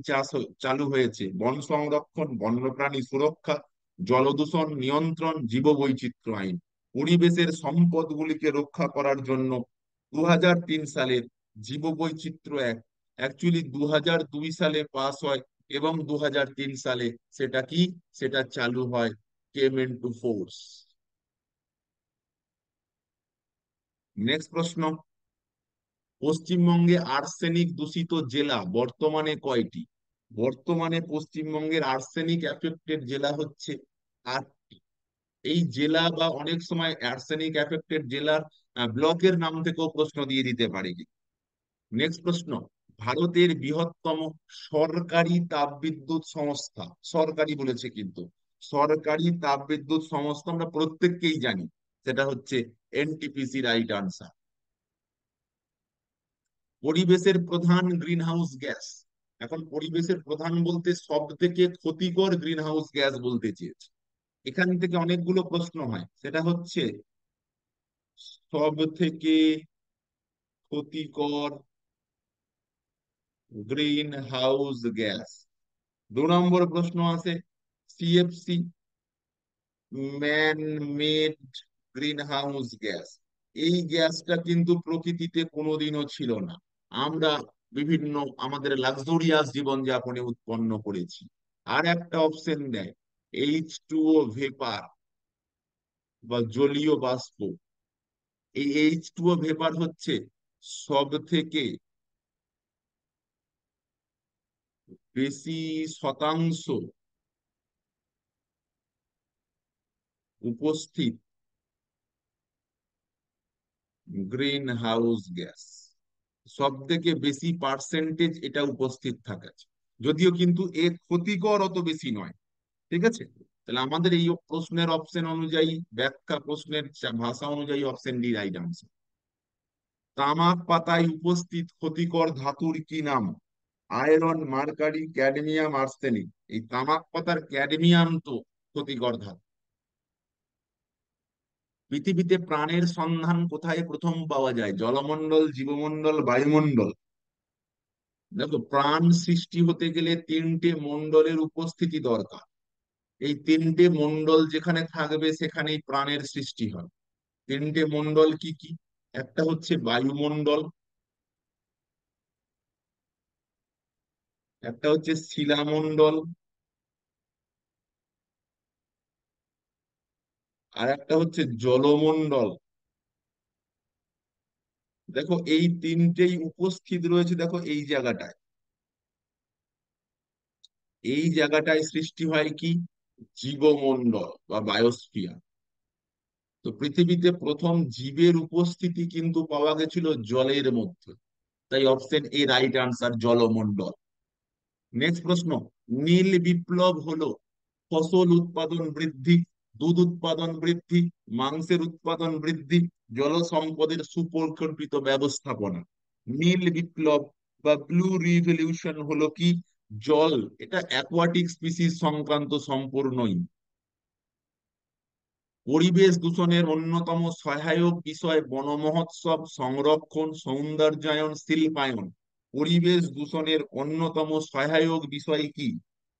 চালু হয়েছে? বন সংরক্ষণ, বন্যপ্রাণী সুরক্ষা, জলদূষণ নিয়ন্ত্রণ, জীববৈচিত্র্য আইন। পরিবেশের সম্পদগুলিকে রক্ষা করার জন্য 2003 সালের জীববৈচিত্র্য অ্যাক্ট অ্যাকচুয়ালি 2002 সালে পাস হয় এবং 2003 সালে সেটা কি, সেটা চালু হয়, কেম ইনটু ফোর্স। নেক্সট প্রশ্ন, পশ্চিমবঙ্গে আর্সেনিক দূষিত জেলা বর্তমানে কয়টি? বর্তমানে পশ্চিমবঙ্গের আর্সেনিক এফেক্টেড জেলা হচ্ছে 8টি। এই জেলা বা অনেক সময় আর্সেনিক এফেক্টেড জেলার ব্লকের নাম থেকেও প্রশ্ন দিয়ে দিতে পারে। নেক্সট প্রশ্ন, ভারতের বৃহত্তম সরকারি তাপবিদ্যুৎ সংস্থা, সরকারি বলেছে কিন্তু, সরকারি তাপবিদ্যুৎ সংস্থা আমরা প্রত্যেককেই জানি, সেটা হচ্ছে এনটিপিসি রাইট আনসার। পরিবেশের প্রধান গ্রিন হাউস গ্যাস, এখন পরিবেশের প্রধান বলতে সব থেকে ক্ষতিকর গ্রিন হাউস গ্যাস বলতে চেয়েছে। এখান থেকে অনেকগুলো প্রশ্ন হয়, সেটা হচ্ছে সব থেকে ক্ষতিকর গ্রিন হাউস গ্যাস। 2 নম্বর প্রশ্ন আছে CFC, man made green house gas. এই গ্যাসটা কিন্তু প্রকৃতিতে কোনোদিনও ছিল না, আমরা বিভিন্ন আমাদের লাক্সারিয়াস জীবনযাপনে উৎপন্ন করেছি। আর একটা অপশন দেয় H2O ভেপার বা জলীয় বাষ্প। এই H2O ভেপার হচ্ছে সব থেকে বেশি শতাংশ উপস্থিত গ্রিন হাউস গ্যাস সব থেকে বেশি পার্সেন্টেজ এটা উপস্থিত থাকে, যদিও কিন্তু এর ক্ষতিকর অত বেশি নয়। ঠিক আছে, তাহলে আমাদের এই প্রশ্নের অপশন অনুযায়ী, ব্যাখ্যা প্রশ্নের ভাষা অনুযায়ী অপশন ডি রাইট আনসার। তামাক পাতায় উপস্থিত ক্ষতিকর ধাতুর কি নাম? Iron, mercury, cadmium, arsenic. এই তামাক পাতার ক্যাডমিয়াম তো ক্ষতিকর ধাতু। পৃথিবীতে প্রাণের সন্ধান কোথায় প্রথম পাওয়া যায়? জলমণ্ডল, জীবমণ্ডল, বায়ুমণ্ডল। দেখো, প্রাণ সৃষ্টি হতে গেলে তিনটে মণ্ডলের উপস্থিতি দরকার। এই তিনটে মণ্ডল যেখানে থাকবে সেখানেই প্রাণের সৃষ্টি হয়। তিনটে মণ্ডল কি কি? একটা হচ্ছে বায়ুমণ্ডল, একটা হচ্ছে শিলামণ্ডল, আর একটা হচ্ছে জলমণ্ডল। দেখো, এই তিনটেই উপস্থিত রয়েছে, দেখো এই জায়গাটায়। এই জায়গাটায় সৃষ্টি হয় কি? জীবমণ্ডল বা বায়োস্ফিয়ার। তো পৃথিবীতে প্রথম জীবের উপস্থিতি কিন্তু পাওয়া গেছিল জলের মধ্যে, তাই অপশন এ রাইট আনসার, জলমণ্ডল। নেক্সট প্রশ্ন, নীল বিপ্লব হলো ফসল উৎপাদন বৃদ্ধি, দুধ উৎপাদন বৃদ্ধি, মাংসের উৎপাদন বৃদ্ধি, জল সম্পদের সুপরিকল্পিত ব্যবস্থাপনা। নীল বিপ্লব বা ব্লু রিভলিউশন হলো কি? জল, এটা অ্যাকোয়াটিক স্পিসিস সংক্রান্ত সম্পূর্ণই। পরিবেশ দূষণের অন্যতম সহায়ক বিষয় বন মহোৎসব, সংরক্ষণ, সৌন্দর্যায়ন, শিল্পায়ন। পরিবেশ দূষণের অন্যতম সহায়ক বিষয় কি?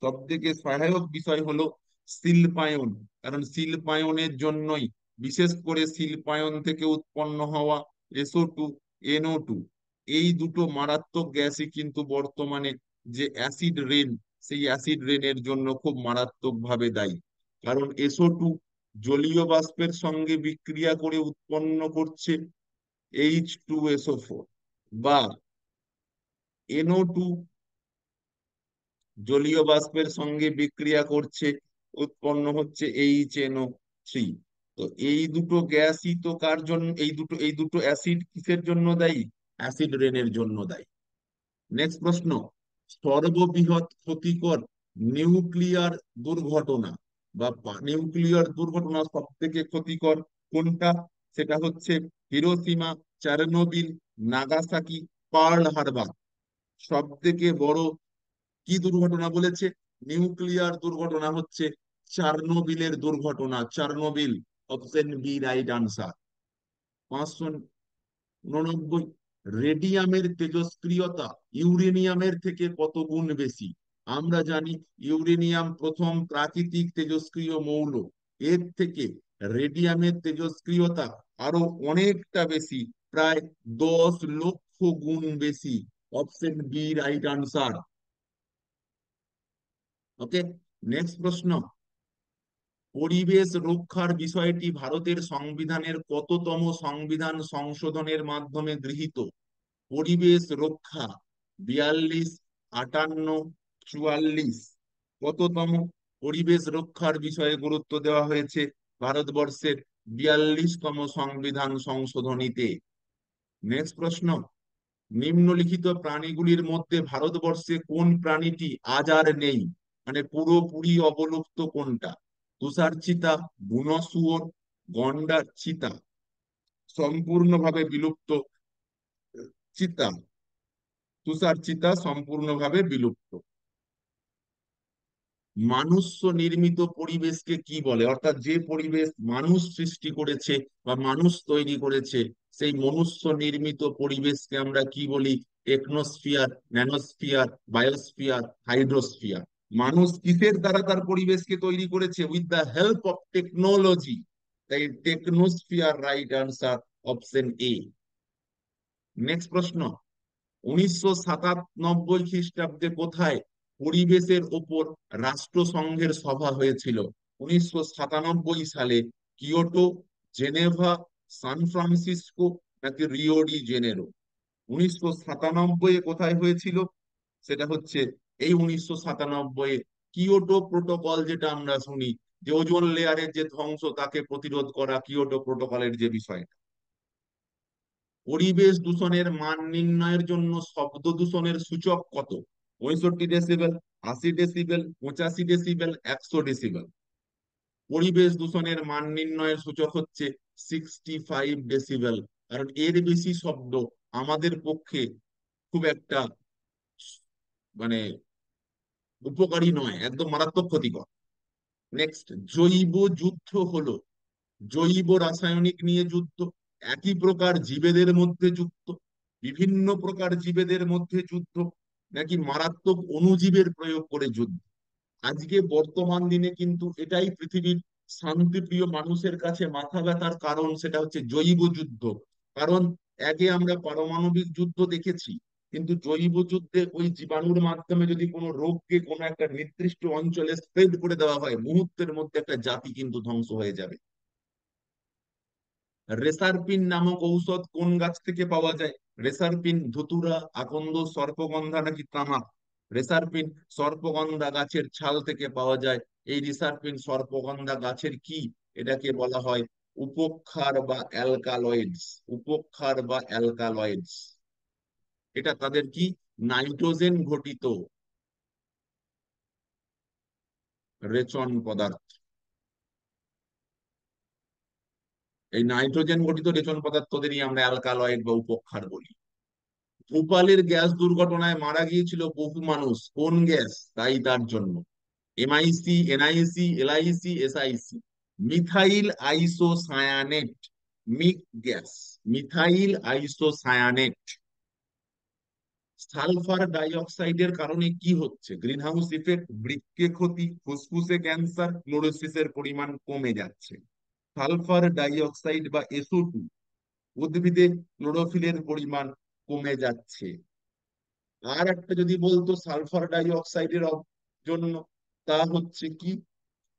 সব থেকে সহায়ক বিষয় হলো শিল্পায়ন। কারণ শিল্পায়নের জন্যই, বিশেষ করে শিল্পায়ন থেকে উৎপন্ন হওয়া SO2, NO2, এই দুটো মারাত্মক গ্যাসই কিন্তু বর্তমানে যে অ্যাসিড রেন, সেই অ্যাসিড রেনের জন্য খুব মারাত্মক ভাবে দায়ী। কারণ SO2 জলীয় বাষ্পের সঙ্গে বিক্রিয়া করে উৎপন্ন করছে H2SO4, বা NO2 জলীয় বাষ্পের সঙ্গে বিক্রিয়া করছে, উৎপন্ন হচ্ছে HNO3। তো এই দুটো গ্যাসই তো কার জন্য, এই দুটো অ্যাসিড কিসের জন্য দায়ী? অ্যাসিড রেনের জন্য দায়ী। নেক্সট প্রশ্ন, সর্ববৃহৎ ক্ষতিকর নিউক্লিয়ার দুর্ঘটনা বা নিউক্লিয়ার দুর্ঘটনা সব থেকে ক্ষতিকর কোনটা? সেটা হচ্ছে হিরোশিমা, চারনোবিল, নাগাসাকি, পার্ল হারবার। সব থেকে বড় কি দুর্ঘটনা বলেছে? নিউক্লিয়ার দুর্ঘটনা হচ্ছে চারনোবিলের দুর্ঘটনা, Chernobyl. Option B right answer. 589, রেডিয়ামের তেজস্ক্রিয়তা ইউরেনিয়ামের থেকে কত গুণ বেশি? আমরা জানি ইউরেনিয়াম প্রথম প্রাকৃতিক তেজস্ক্রিয় মৌল, এর থেকে রেডিয়ামের তেজস্ক্রিয়তা আরো অনেকটা বেশি, প্রায় 10 লক্ষ গুণ বেশি। Option B right answer. Okay, next প্রশ্ন, পরিবেশ রক্ষার বিষয়টি ভারতের সংবিধানের কততম সংবিধান সংশোধনের মাধ্যমে গৃহীত? পরিবেশ রক্ষা 42, 58, 44, কততম পরিবেশ রক্ষার বিষয়ে গুরুত্ব দেওয়া হয়েছে ভারতবর্ষের 42তম সংবিধান সংশোধনীতে? নেক্সট প্রশ্ন, নিম্নলিখিত প্রাণীগুলির মধ্যে ভারতবর্ষে কোন প্রাণীটি আজ আর নেই, মানে পুরোপুরি অবলুপ্ত কোনটা? তুষার চিতা, বুনো শুয়োর, গন্ডার, চিতা। সম্পূর্ণভাবে বিলুপ্ত চিতা, তুষার চিতা সম্পূর্ণভাবে বিলুপ্ত। মানুষ নির্মিত পরিবেশকে কি বলে? অর্থাৎ যে পরিবেশ মানুষ সৃষ্টি করেছে বা মানুষ তৈরি করেছে, সেই মনুষ্য নির্মিত পরিবেশকে আমরা কি বলি? Technosphere, nanosphere, biosphere, hydrosphere. মানুষ কিসের দ্বারা তার পরিবেশকে তৈরি করেছে? With the help of technology, তাই technosphere right answer, option A. Next প্রশ্ন, 1997 খ্রিস্টাব্দে কোথায় পরিবেশের ওপর রাষ্ট্রসংঘের সভা হয়েছিল? 1997 সালে কিয়োটো, জেনেভা, সান ফ্রান্সিসকো, নাকি রিও ডি জেনেরো? 1997 কোথায় হয়েছিল? সেটা হচ্ছে এই 1997 কিয়োটো প্রোটোকল, যেটা আমরা শুনি যে ওজোন লেয়ারের যে ধ্বংস তাকে প্রতিরোধ করা, কিয়োটো প্রোটোকলের যে বিষয়টা। পরিবেশ দূষণের মান নির্ণয়ের জন্য শব্দ দূষণের সূচক কত? 65 ডেসিবেল, 80 ডেসিবেল, 85 ডেসিবেল, 100 ডেসিবেল। পরিবেশ দূষণের মান নির্ণয়ের সূচক হচ্ছে 65 ডেসিবেল। কারণ এর বেশি শব্দ আমাদের পক্ষে খুব একটা মানে উপকারী নয়, একদম মারাত্মক ক্ষতিকর। নেক্সট, জৈব যুদ্ধ হলো জৈব রাসায়নিক নিয়ে যুদ্ধ, একই প্রকার জীবেদের মধ্যে যুদ্ধ, বিভিন্ন প্রকার জীবেদের মধ্যে যুদ্ধ, নাকি মারাত্মক অণুজীবের প্রয়োগ করে যুদ্ধ? আজকে বর্তমান দিনে কিন্তু এটাই পৃথিবীর শান্তিপ্রিয় মানুষের কাছে মাথা ব্যথার কারণ, সেটা হচ্ছে জৈব যুদ্ধ। কারণ একে আমরা পারমাণবিক যুদ্ধ দেখেছি, কিন্তু জৈব যুদ্ধে ওই জীবাণুর মাধ্যমে যদি কোনো রোগকে কোনো একটা নির্দিষ্ট অঞ্চলে স্প্রেড করে দেওয়া হয়, মুহূর্তের মধ্যে একটা জাতি কিন্তু ধ্বংস হয়ে যাবে। রেসারপিন নামক ঔষধ কোন গাছ থেকে পাওয়া যায়? রেসারপিন ধুতুরা, আকন্দ, সর্পগন্ধা নাকি তামাক? রেসারপিন সর্পগন্ধা গাছের ছাল থেকে পাওয়া যায়। এই রিসারপিন সর্পগন্ধা গাছের কি? এটাকে বলা হয় উপক্ষার বা অ্যালকালয়েডস। উপক্ষার বা অ্যালকালয়েডস, এটা তাদের কি? নাইট্রোজেন ঘটিত রেচন পদার্থ। এই নাইট্রোজেন ঘটিত রেচন পদার্থদেরই আমরা অ্যালকালয়েড বা উপক্ষার বলি। ভোপালের গ্যাস দুর্ঘটনায় মারা গিয়েছিল বহু মানুষ, কোন গ্যাস দায়ী তার জন্য? MIC, NIC, LIC, SIC? Methyl isocyanate, MIC gas, methyl isocyanate. Sulphur ডাই অক্সাইডের কারণে কি হচ্ছে? গ্রিনহাউস ইফেক্ট, বৃক্কে ক্ষতি, ফুসফুসে ক্যান্সার, ক্লোরোসিসের পরিমাণ কমে যাচ্ছে। সালফার ডাই অক্সাইড বা SO2, উদ্ভিদে ক্লোরোফিলের পরিমাণ কমে যাচ্ছে। আর একটা যদি বলতো সালফার ডাই অক্সাইডের জন্য, তা হচ্ছে কি?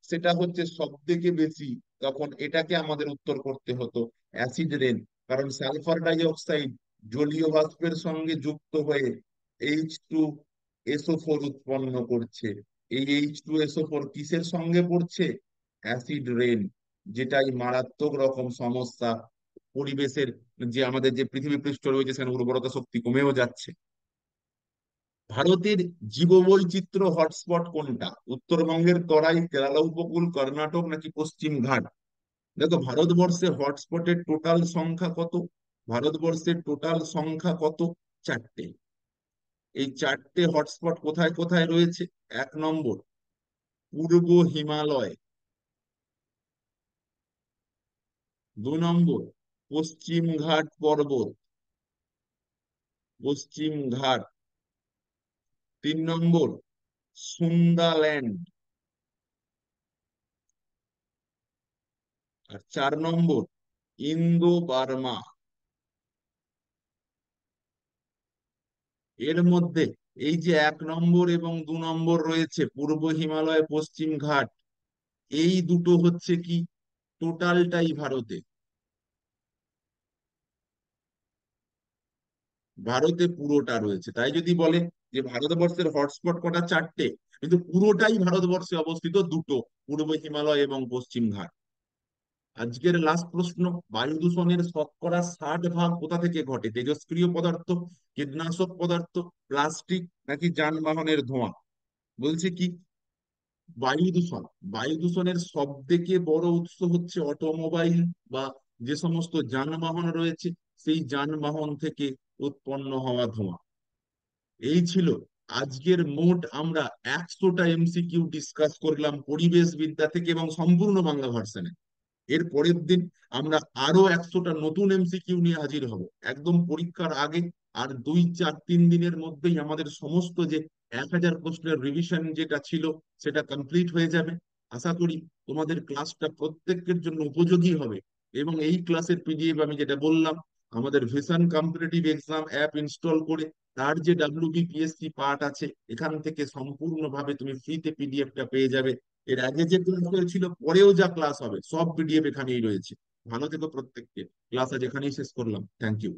সেটা হচ্ছে সব থেকে বেশি, তখন এটাকে আমাদের উত্তর করতে হতো অ্যাসিড রেন। কারণ সালফার ডাই অক্সাইড জলীয় বাষ্পের সঙ্গে যুক্ত হয়ে H2SO4 উৎপন্ন করছে। এই H2SO4 কিসের সঙ্গে পড়ছে? অ্যাসিড রেন, যেটাই মারাত্মক রকম সমস্যা। পরিবেশের যে আমাদের যে পৃথিবী পৃষ্ঠ রয়েছে সেখানে উর্বরতা শক্তি কমেও যাচ্ছে। ভারতের জীববৈচিত্র্য হটস্পট কোনটা? উত্তরবঙ্গের তরাই, কেরালা উপকূল, কর্ণাটক নাকি পশ্চিম ঘাট? দেখো, ভারতবর্ষে হটস্পটের টোটাল সংখ্যা কত? ভারতবর্ষের টোটাল সংখ্যা কত? 4টে। এই 4টে হটস্পট কোথায় কোথায় রয়েছে? 1 নম্বর, পূর্ব হিমালয়। 2 নম্বর, পশ্চিম ঘাট পর্বত, পশ্চিম ঘাট। 3 নম্বর, সুন্দাল্যান্ড। আর 4 নম্বর, ইন্দো বার্মা। এর মধ্যে এই যে 1 নম্বর এবং 2 নম্বর রয়েছে, পূর্ব হিমালয়, পশ্চিম ঘাট, এই দুটো হচ্ছে কি টোটালটাই ভারতে। ভারতে পুরোটা রয়েছে। তাই যদি বলে যে ভারতবর্ষের হটস্পট কটা? 4টে, কিন্তু পুরোটাই ভারতবর্ষে অবস্থিত দুটো, পূর্ব হিমালয় এবং পশ্চিম ঘাট। আজকের লাস্ট প্রশ্ন, বায়ু দূষণের শতকরা 60 ভাগ কোথা থেকে ঘটে? তেজস্ক্রিয় পদার্থ, কীটনাশক পদার্থ, প্লাস্টিক নাকি যানবাহনের ধোঁয়া? বলছে কি বায়ু দূষণ, বায়ু দূষণের সব থেকে বড় উৎস হচ্ছে অটোমোবাইল বা যে সমস্ত যানবাহন রয়েছে, সেই যানবাহন থেকে উৎপন্ন হওয়া ধোঁয়া। এই ছিল আজকের মোট আমরা 100টা MCQ ডিসকাস করলাম পরিবেশ বিদ্যা থেকে এবং সম্পূর্ণ বাংলা ভার্সনে। এর পরের দিন আমরা আরো 100টা নতুন MCQ নিয়ে হাজির হব একদম পরীক্ষার আগে। আর 2, 4, 3 দিনের মধ্যেই আমাদের সমস্ত যে 1000 প্রশ্নের রিভিশন যেটা ছিল সেটা কমপ্লিট হয়ে যাবে। আশা করি তোমাদের ক্লাসটা প্রত্যেকের জন্য উপযোগী হবে। এবং এই ক্লাসের PDF আমি যেটা বললাম, আমাদের vision competitive exam app install করে তার যে WBPSC পার্ট আছে, এখান থেকে সম্পূর্ণভাবে তুমি ফ্রিতে PDFটা পেয়ে যাবে। এর আগে যে ক্লাস হয়েছিল, পরেও যা ক্লাস হবে, সব PDF এখানেই রয়েছে। ভালো থেকো প্রত্যেককে। ক্লাস আজ এখানেই শেষ করলাম। Thank you.